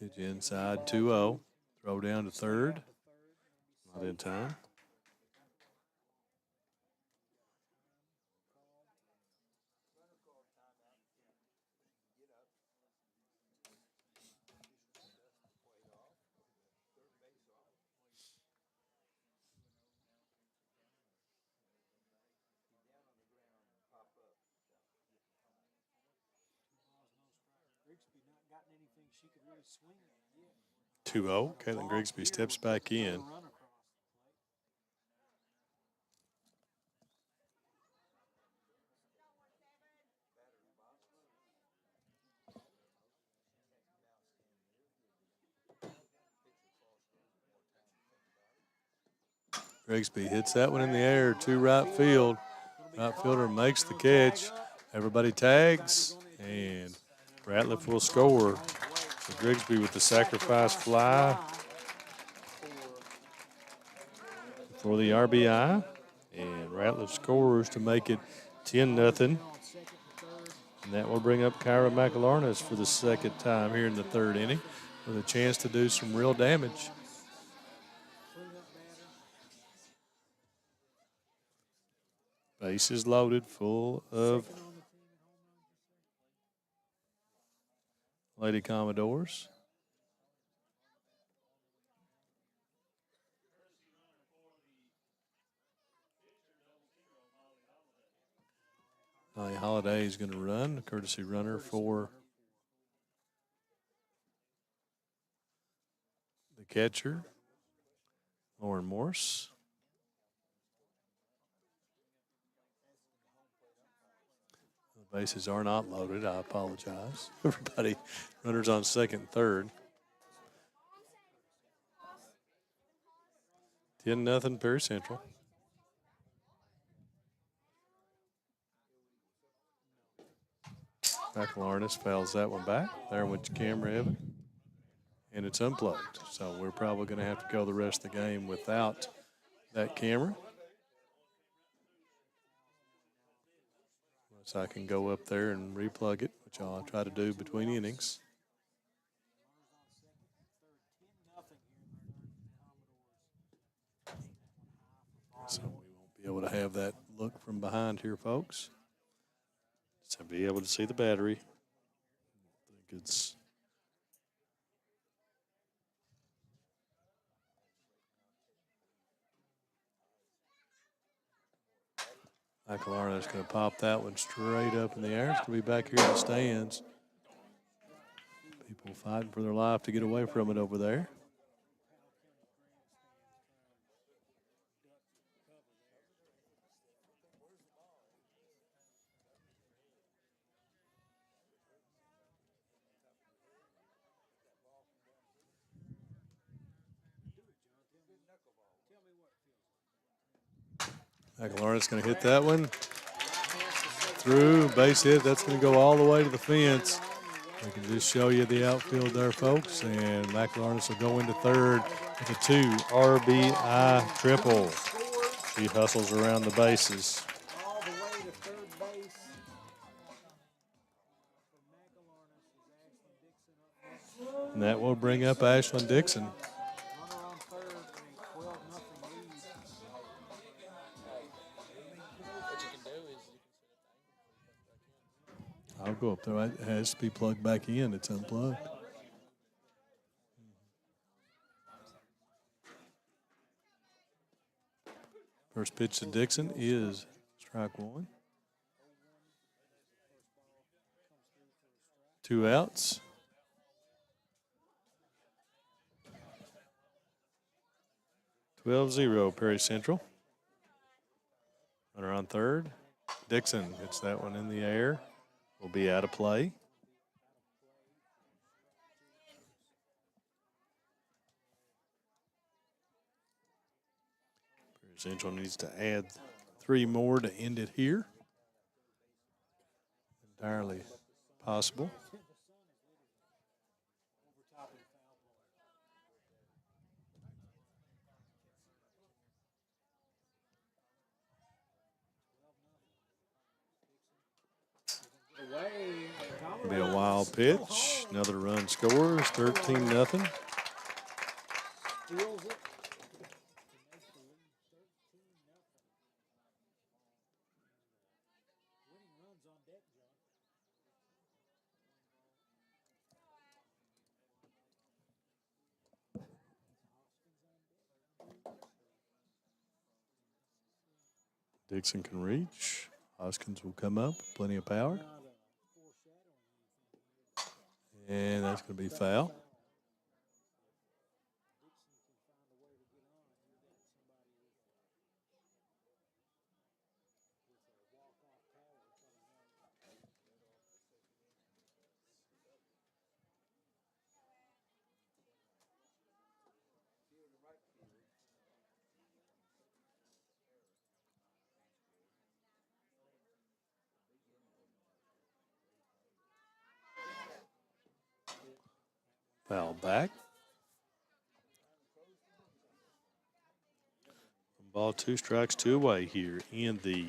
Pitch inside 2-0. Throw down to third. Not in time. She could really swing it. 2-0. Caitlin Grigsby steps back in. Grigsby hits that one in the air to right field. Right fielder makes the catch. Everybody tags, and Ratliff will score. So Grigsby with the sacrifice fly for the RBI. And Ratliff scores to make it 10-0. And that will bring up Kyra McAlarnes for the second time here in the third inning with a chance to do some real damage. Bases loaded, full of Lady Commodores. Holiday is going to run, a courtesy runner for the catcher, Lauren Morse. The bases are not loaded. I apologize. Everybody, runners on second and third. 10-0 Perry Central. McElharnis fouls that one back. There went your camera, Evan. And it's unplugged. So we're probably going to have to go the rest of the game without that camera. So I can go up there and replug it, which I'll try to do between innings. So we won't be able to have that look from behind here, folks. So be able to see the battery. I think it's McElharnis going to pop that one straight up in the air. It's going to be back here in the stands. People fighting for their life to get away from it over there. McElharnis going to hit that one through, base hit. That's going to go all the way to the fence. I can just show you the outfield there, folks. And McElharnis will go into third with a 2 RBI triple. She hustles around the bases. All the way to third base. And that will bring up Ashlyn Dixon. Runner on third, a 12-0 lead. I'll go up there. It has to be plugged back in. It's unplugged. First pitch to Dixon is strike one. 2 outs. (12-0) Perry Central. Runner on third. Dixon hits that one in the air. Will be out of play. Perry Central needs to add 3 more to end it here. Entirely possible. Be a wild pitch. Another run scores. 13-0. Dixon can reach. Hoskins will come up. Plenty of power. And that's going to be foul. Foul back. Ball 2 strikes 2 away here in the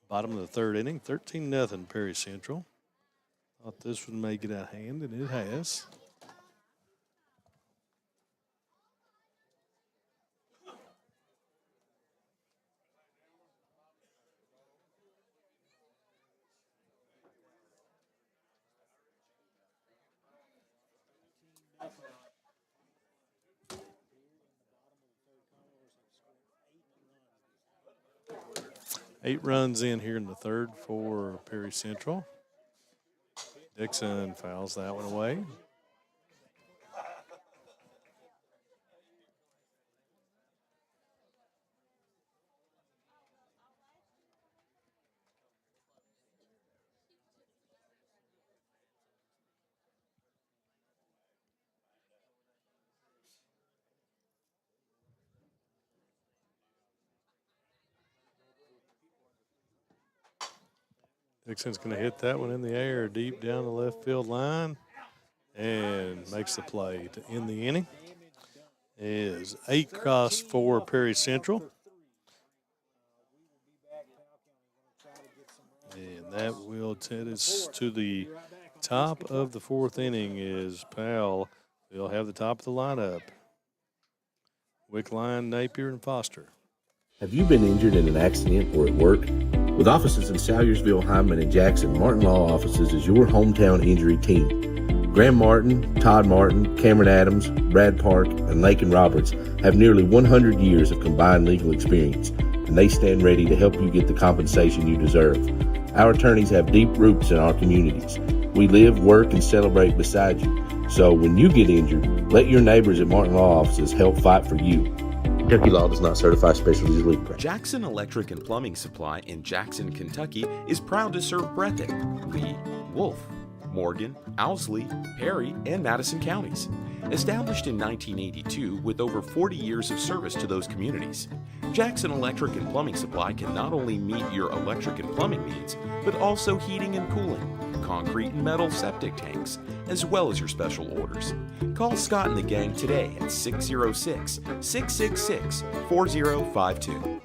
bottom of the third inning. 13-0 Perry Central. Thought this one may get out of hand, and it has. 8 runs in here in the third for Perry Central. Dixon fouls that one away. Dixon's going to hit that one in the air deep down the left field line and makes the play to end the inning. It is 8 across for Perry Central. And that will take us to the top of the 4th inning is Powell. They'll have the top of the lineup. Wickline, Napier, and Foster. Have you been injured in an accident or at work? With offices in Salyersville, Hyman, and Jackson, Martin Law Offices is your hometown injury team. Graham Martin, Todd Martin, Cameron Adams, Brad Park, and Lakin Roberts have nearly 100 years of combined legal experience, and they stand ready to help you get the compensation you deserve. Our attorneys have deep roots in our communities. We live, work, and celebrate beside you. So when you get injured, let your neighbors at Martin Law Offices help fight for you. Kentucky Law does not certify special legal practice. Jackson Electric and Plumbing Supply in Jackson, Kentucky is proud to serve Breathitt, Lee, Wolf, Morgan, Owsley, Perry, and Madison counties. Established in 1982 with over 40 years of service to those communities, Jackson Electric and Plumbing Supply can not only meet your electric and plumbing needs, but also heating and cooling, concrete and metal septic tanks, as well as your special orders. Call Scott and the gang today at 606-666-4052.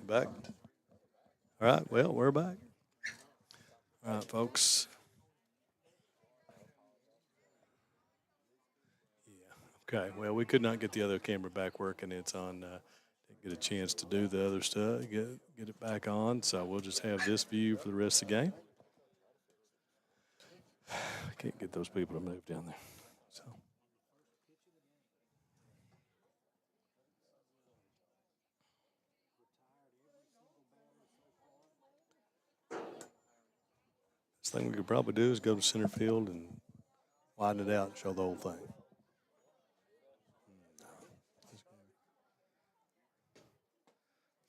Back. All right, well, we're back. All right, folks. Yeah, okay. Well, we could not get the other camera back working. It's on, didn't get a chance to do the other stuff, get it back on. So we'll just have this view for the rest of the game. I can't get those people to move down there. So. Best thing we could probably do is go to center field and widen it out and show the whole thing.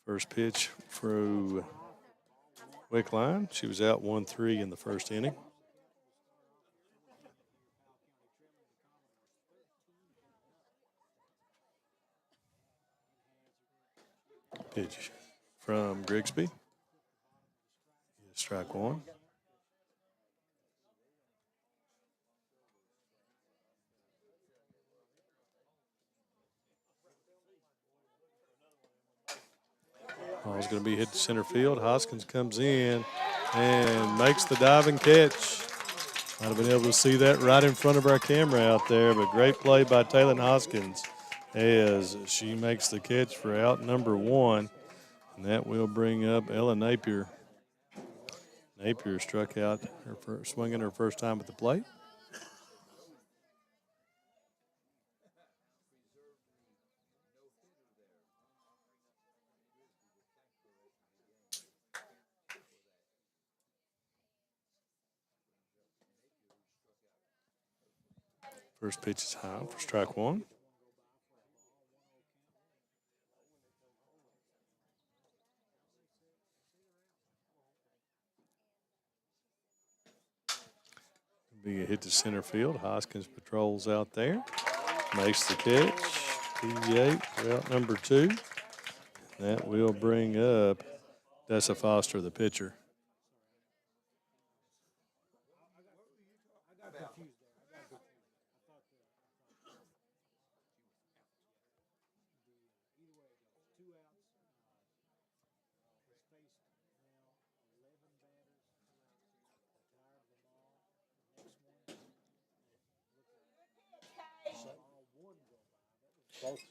First pitch through Wickline. She was out 1-3 in the first inning. Pitch from Grigsby. Strike one. Ball's going to be hit to center field. Hoskins comes in and makes the diving catch. Might have been able to see that right in front of our camera out there, but great play by Taylor Hoskins as she makes the catch for out number 1. And that will bring up Ella Napier. Napier struck out swinging her first time at the plate. First pitch is high for strike one. Be a hit to center field. Hoskins patrols out there. Makes the catch. PG8 for out number 2. That will bring up Dessa Foster, the pitcher.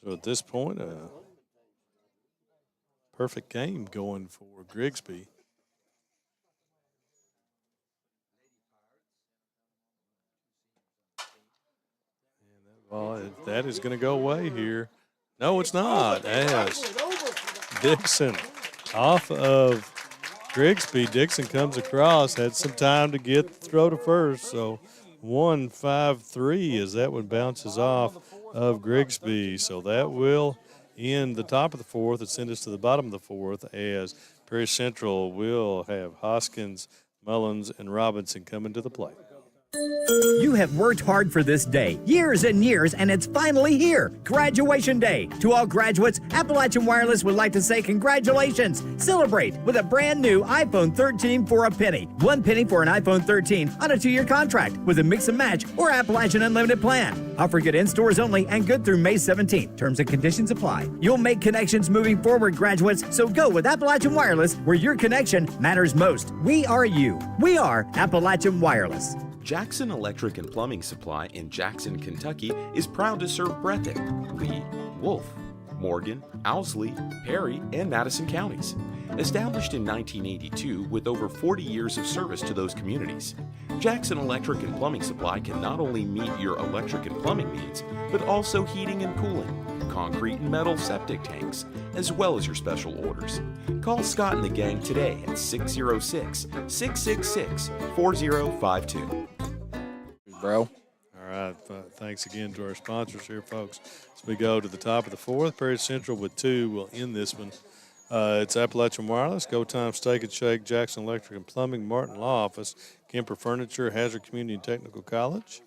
So at this point, perfect game going for Grigsby. Well, that is going to go away here. No, it's not. As Dixon off of Grigsby, Dixon comes across, had some time to get the throw to first. So 1-5-3 as that one bounces off of Grigsby. So that will end the top of the fourth and send us to the bottom of the fourth as Perry Central will have Hoskins, Mullins, and Robinson coming to the plate. You have worked hard for this day, years and years, and it's finally here. Graduation day. To all graduates, Appalachian Wireless would like to say congratulations. Celebrate with a brand new iPhone 13 for a penny. 1 penny for an iPhone 13 on a 2-year contract with a mix and match or Appalachian Unlimited plan. Offer good in stores only and good through May 17th. Terms and conditions apply. You'll make connections moving forward, graduates, so go with Appalachian Wireless where your connection matters most. We are you. We are Appalachian Wireless. Jackson Electric and Plumbing Supply in Jackson, Kentucky is proud to serve Breathitt, Lee, Wolf, Morgan, Owsley, Perry, and Madison counties. Established in 1982 with over 40 years of service to those communities, Jackson Electric and Plumbing Supply can not only meet your electric and plumbing needs, but also heating and cooling, concrete and metal septic tanks, as well as your special orders. Call Scott and the gang today at 606-666-4052. Bro. All right. Thanks again to our sponsors here, folks. As we go to the top of the fourth, Perry Central with 2 will end this one. It's Appalachian Wireless, Go Time Steak and Shake, Jackson Electric and Plumbing, Martin Law Office, Kemper Furniture, Hazard Community and Technical College,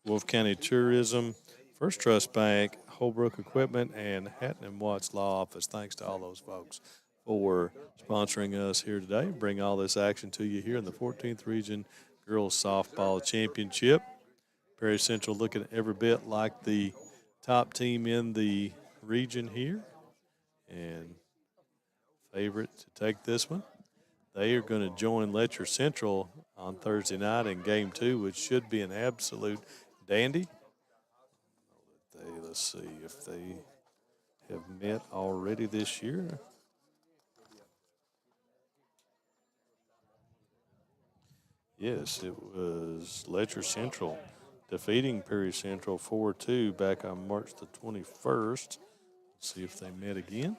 Wolf County Tourism, First Trust Bank, Holbrook Equipment, and Hatton and Watts Law Office. Thanks to all those folks for sponsoring us here today. Bring all this action to you here in the 14th Region Girls Softball Championship. Perry Central looking every bit like the top team in the region here, and favorite to take this one. They are going to join Letcher Central on Thursday night in Game 2, which should be an absolute dandy. Let's see if they have met already this year. Yes, it was Letcher Central defeating Perry Central 4-2 back on March the 21st. Let's see if they met again.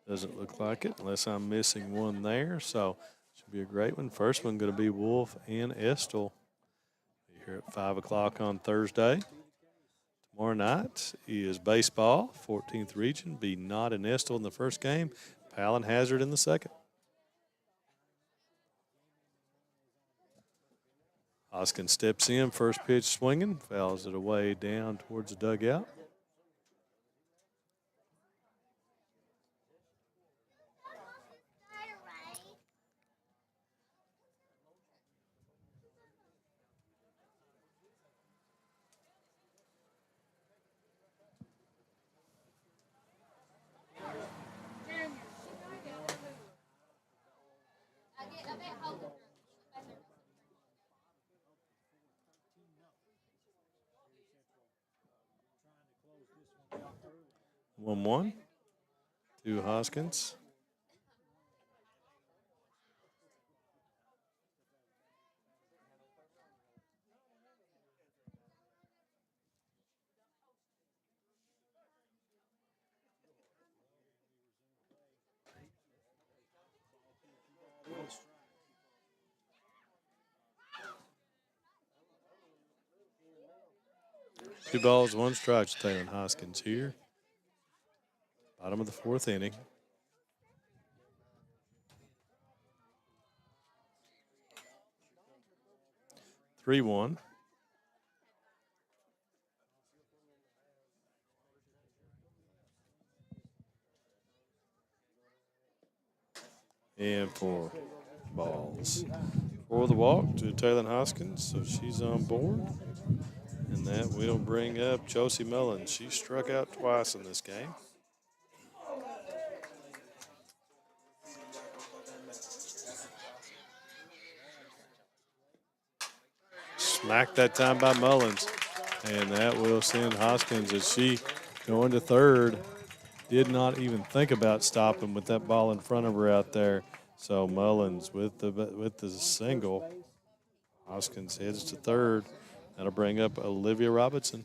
Doesn't look like it unless I'm missing one there. So should be a great one. First one going to be Wolf and Estill here at 5 o'clock on Thursday. Tomorrow night is baseball, 14th Region. Be Knott and Estill in the first game, Powell and Hazard in the second. Hoskins steps in, first pitch swinging, fouls it away down towards the dugout. One to Hoskins. Two balls, one strike to Taylor Hoskins here. Bottom of the fourth inning. Three one. And 4 balls. For the walk to Taylor Hoskins, so she's on board. And that will bring up Josie Mullins. She struck out twice in this game. smacked that time by Mullins. And that will send Hoskins as she going to third. Did not even think about stopping with that ball in front of her out there. So Mullins with the single. Hoskins heads to third. That'll bring up Olivia Robinson.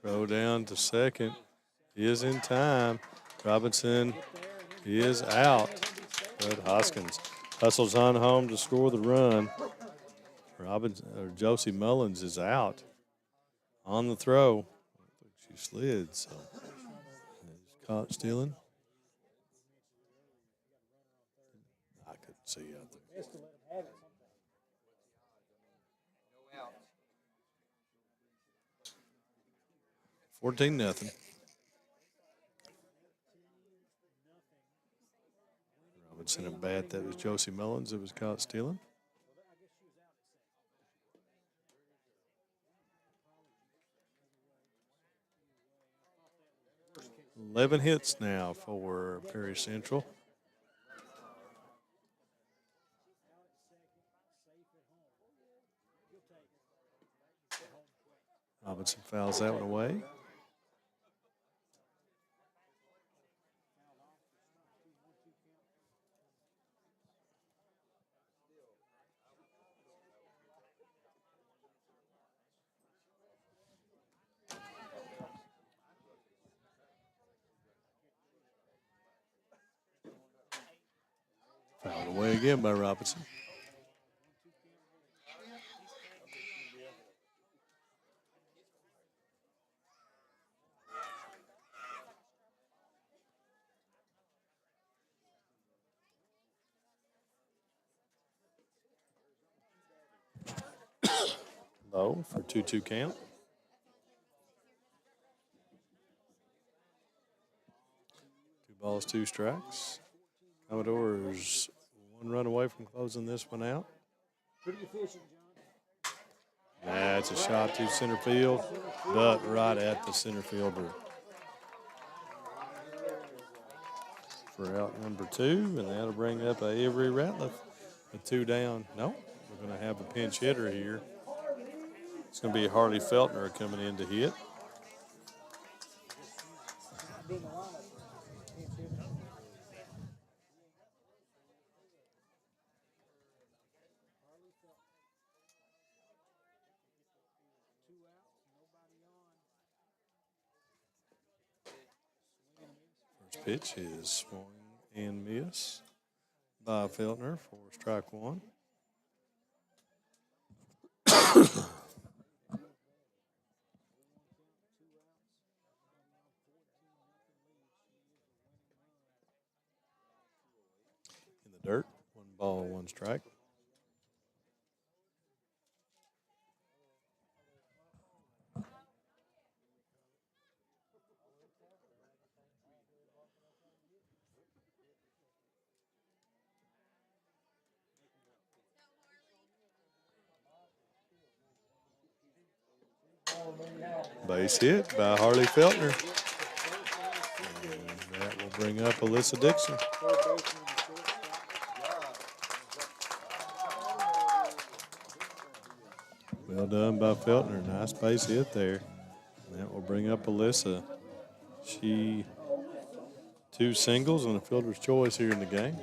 Throw down to second. He is in time. Robinson is out. But Hoskins hustles on home to score the run. Josie Mullins is out on the throw. She slid, so she's caught stealing. I couldn't see out there. 14-0. Robinson at bat. That was Josie Mullins that was caught stealing. $11 hits now for Perry Central. Robinson fouls that one away. Fouled away again by Robinson. Low for 2-2 count. 2 balls, 2 strikes. Commodores 1 run away from closing this one out. That's a shot to center field, but right at the center fielder for out number 2, and that'll bring up Avery Ratliff with 2 down. No, we're going to have a pinch hitter here. It's going to be Harley Feltner coming in to hit. First pitch is swung and miss by Feltner for strike 1. In the dirt, 1 ball, 1 strike. Base hit by Harley Feltner. And that will bring up Alyssa Dixon. Well done by Feltner. Nice base hit there. And that will bring up Alyssa. She 2 singles and a fielder's choice here in the game.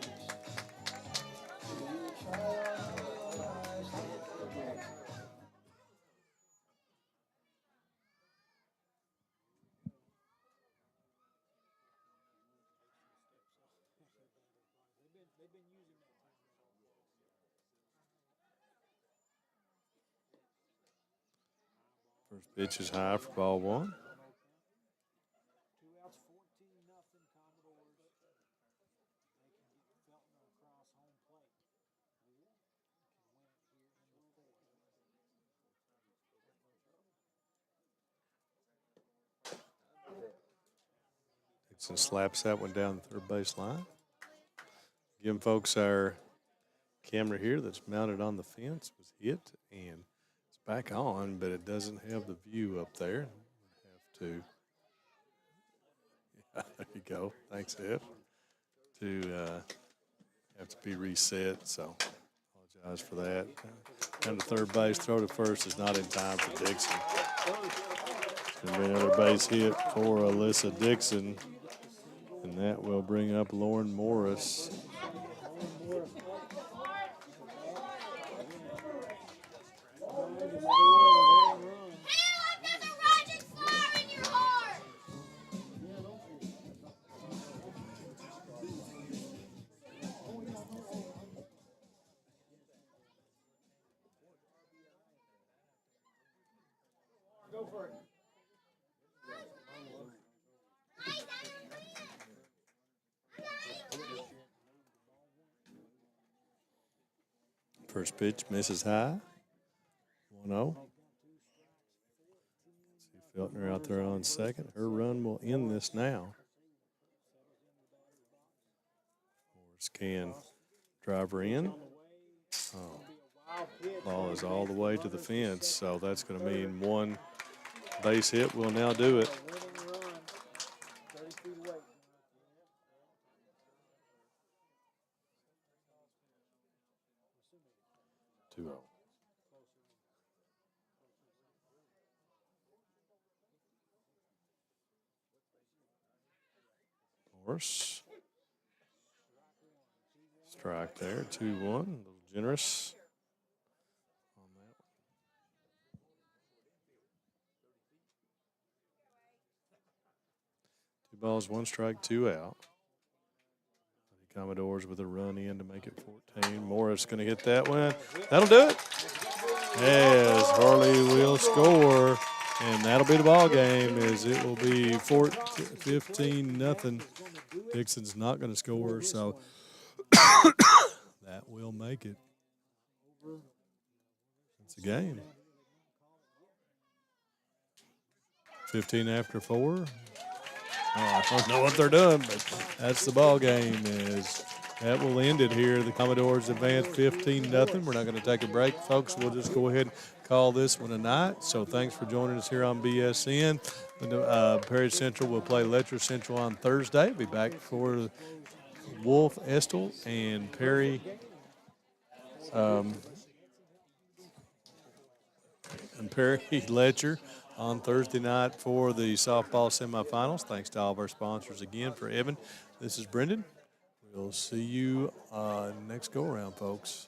First pitch is high for ball 1. Dixon slaps that one down the third base line. Again, folks, our camera here that's mounted on the fence was hit, and it's back on, but it doesn't have the view up there. Have to. Yeah, there you go. Thanks, Ed. Have to be reset, so apologize for that. Down to third base, throw to first is not in time for Dixon. It's going to be another base hit for Alyssa Dixon, and that will bring up Lauren Morris. First pitch misses high. 1-0. See Feltner out there on second. Her run will end this now. Morris can drive her in. Ball is all the way to the fence, so that's going to mean one base hit will now do it. 2-0. Morris. Strike there, 2-1. A little generous on that. 2 balls, 1 strike, 2 out. The Commodores with a run in to make it 14. Morris going to hit that one. That'll do it. As Harley will score, and that'll be the ball game. As it will be 15-0. Dixon's not going to score, so that will make it. It's a game. 15 after 4. I don't know what they're doing, but that's the ball game. As that will end it here. The Commodores advance 15-0. We're not going to take a break, folks. We'll just go ahead and call this one a night. So thanks for joining us here on BSN. Perry Central will play Letcher Central on Thursday. Be back for Wolf Estill and Perry. And Perry Letcher on Thursday night for the softball semifinals. Thanks to all of our sponsors again. For Evan, this is Brendan. We'll see you next go-around, folks.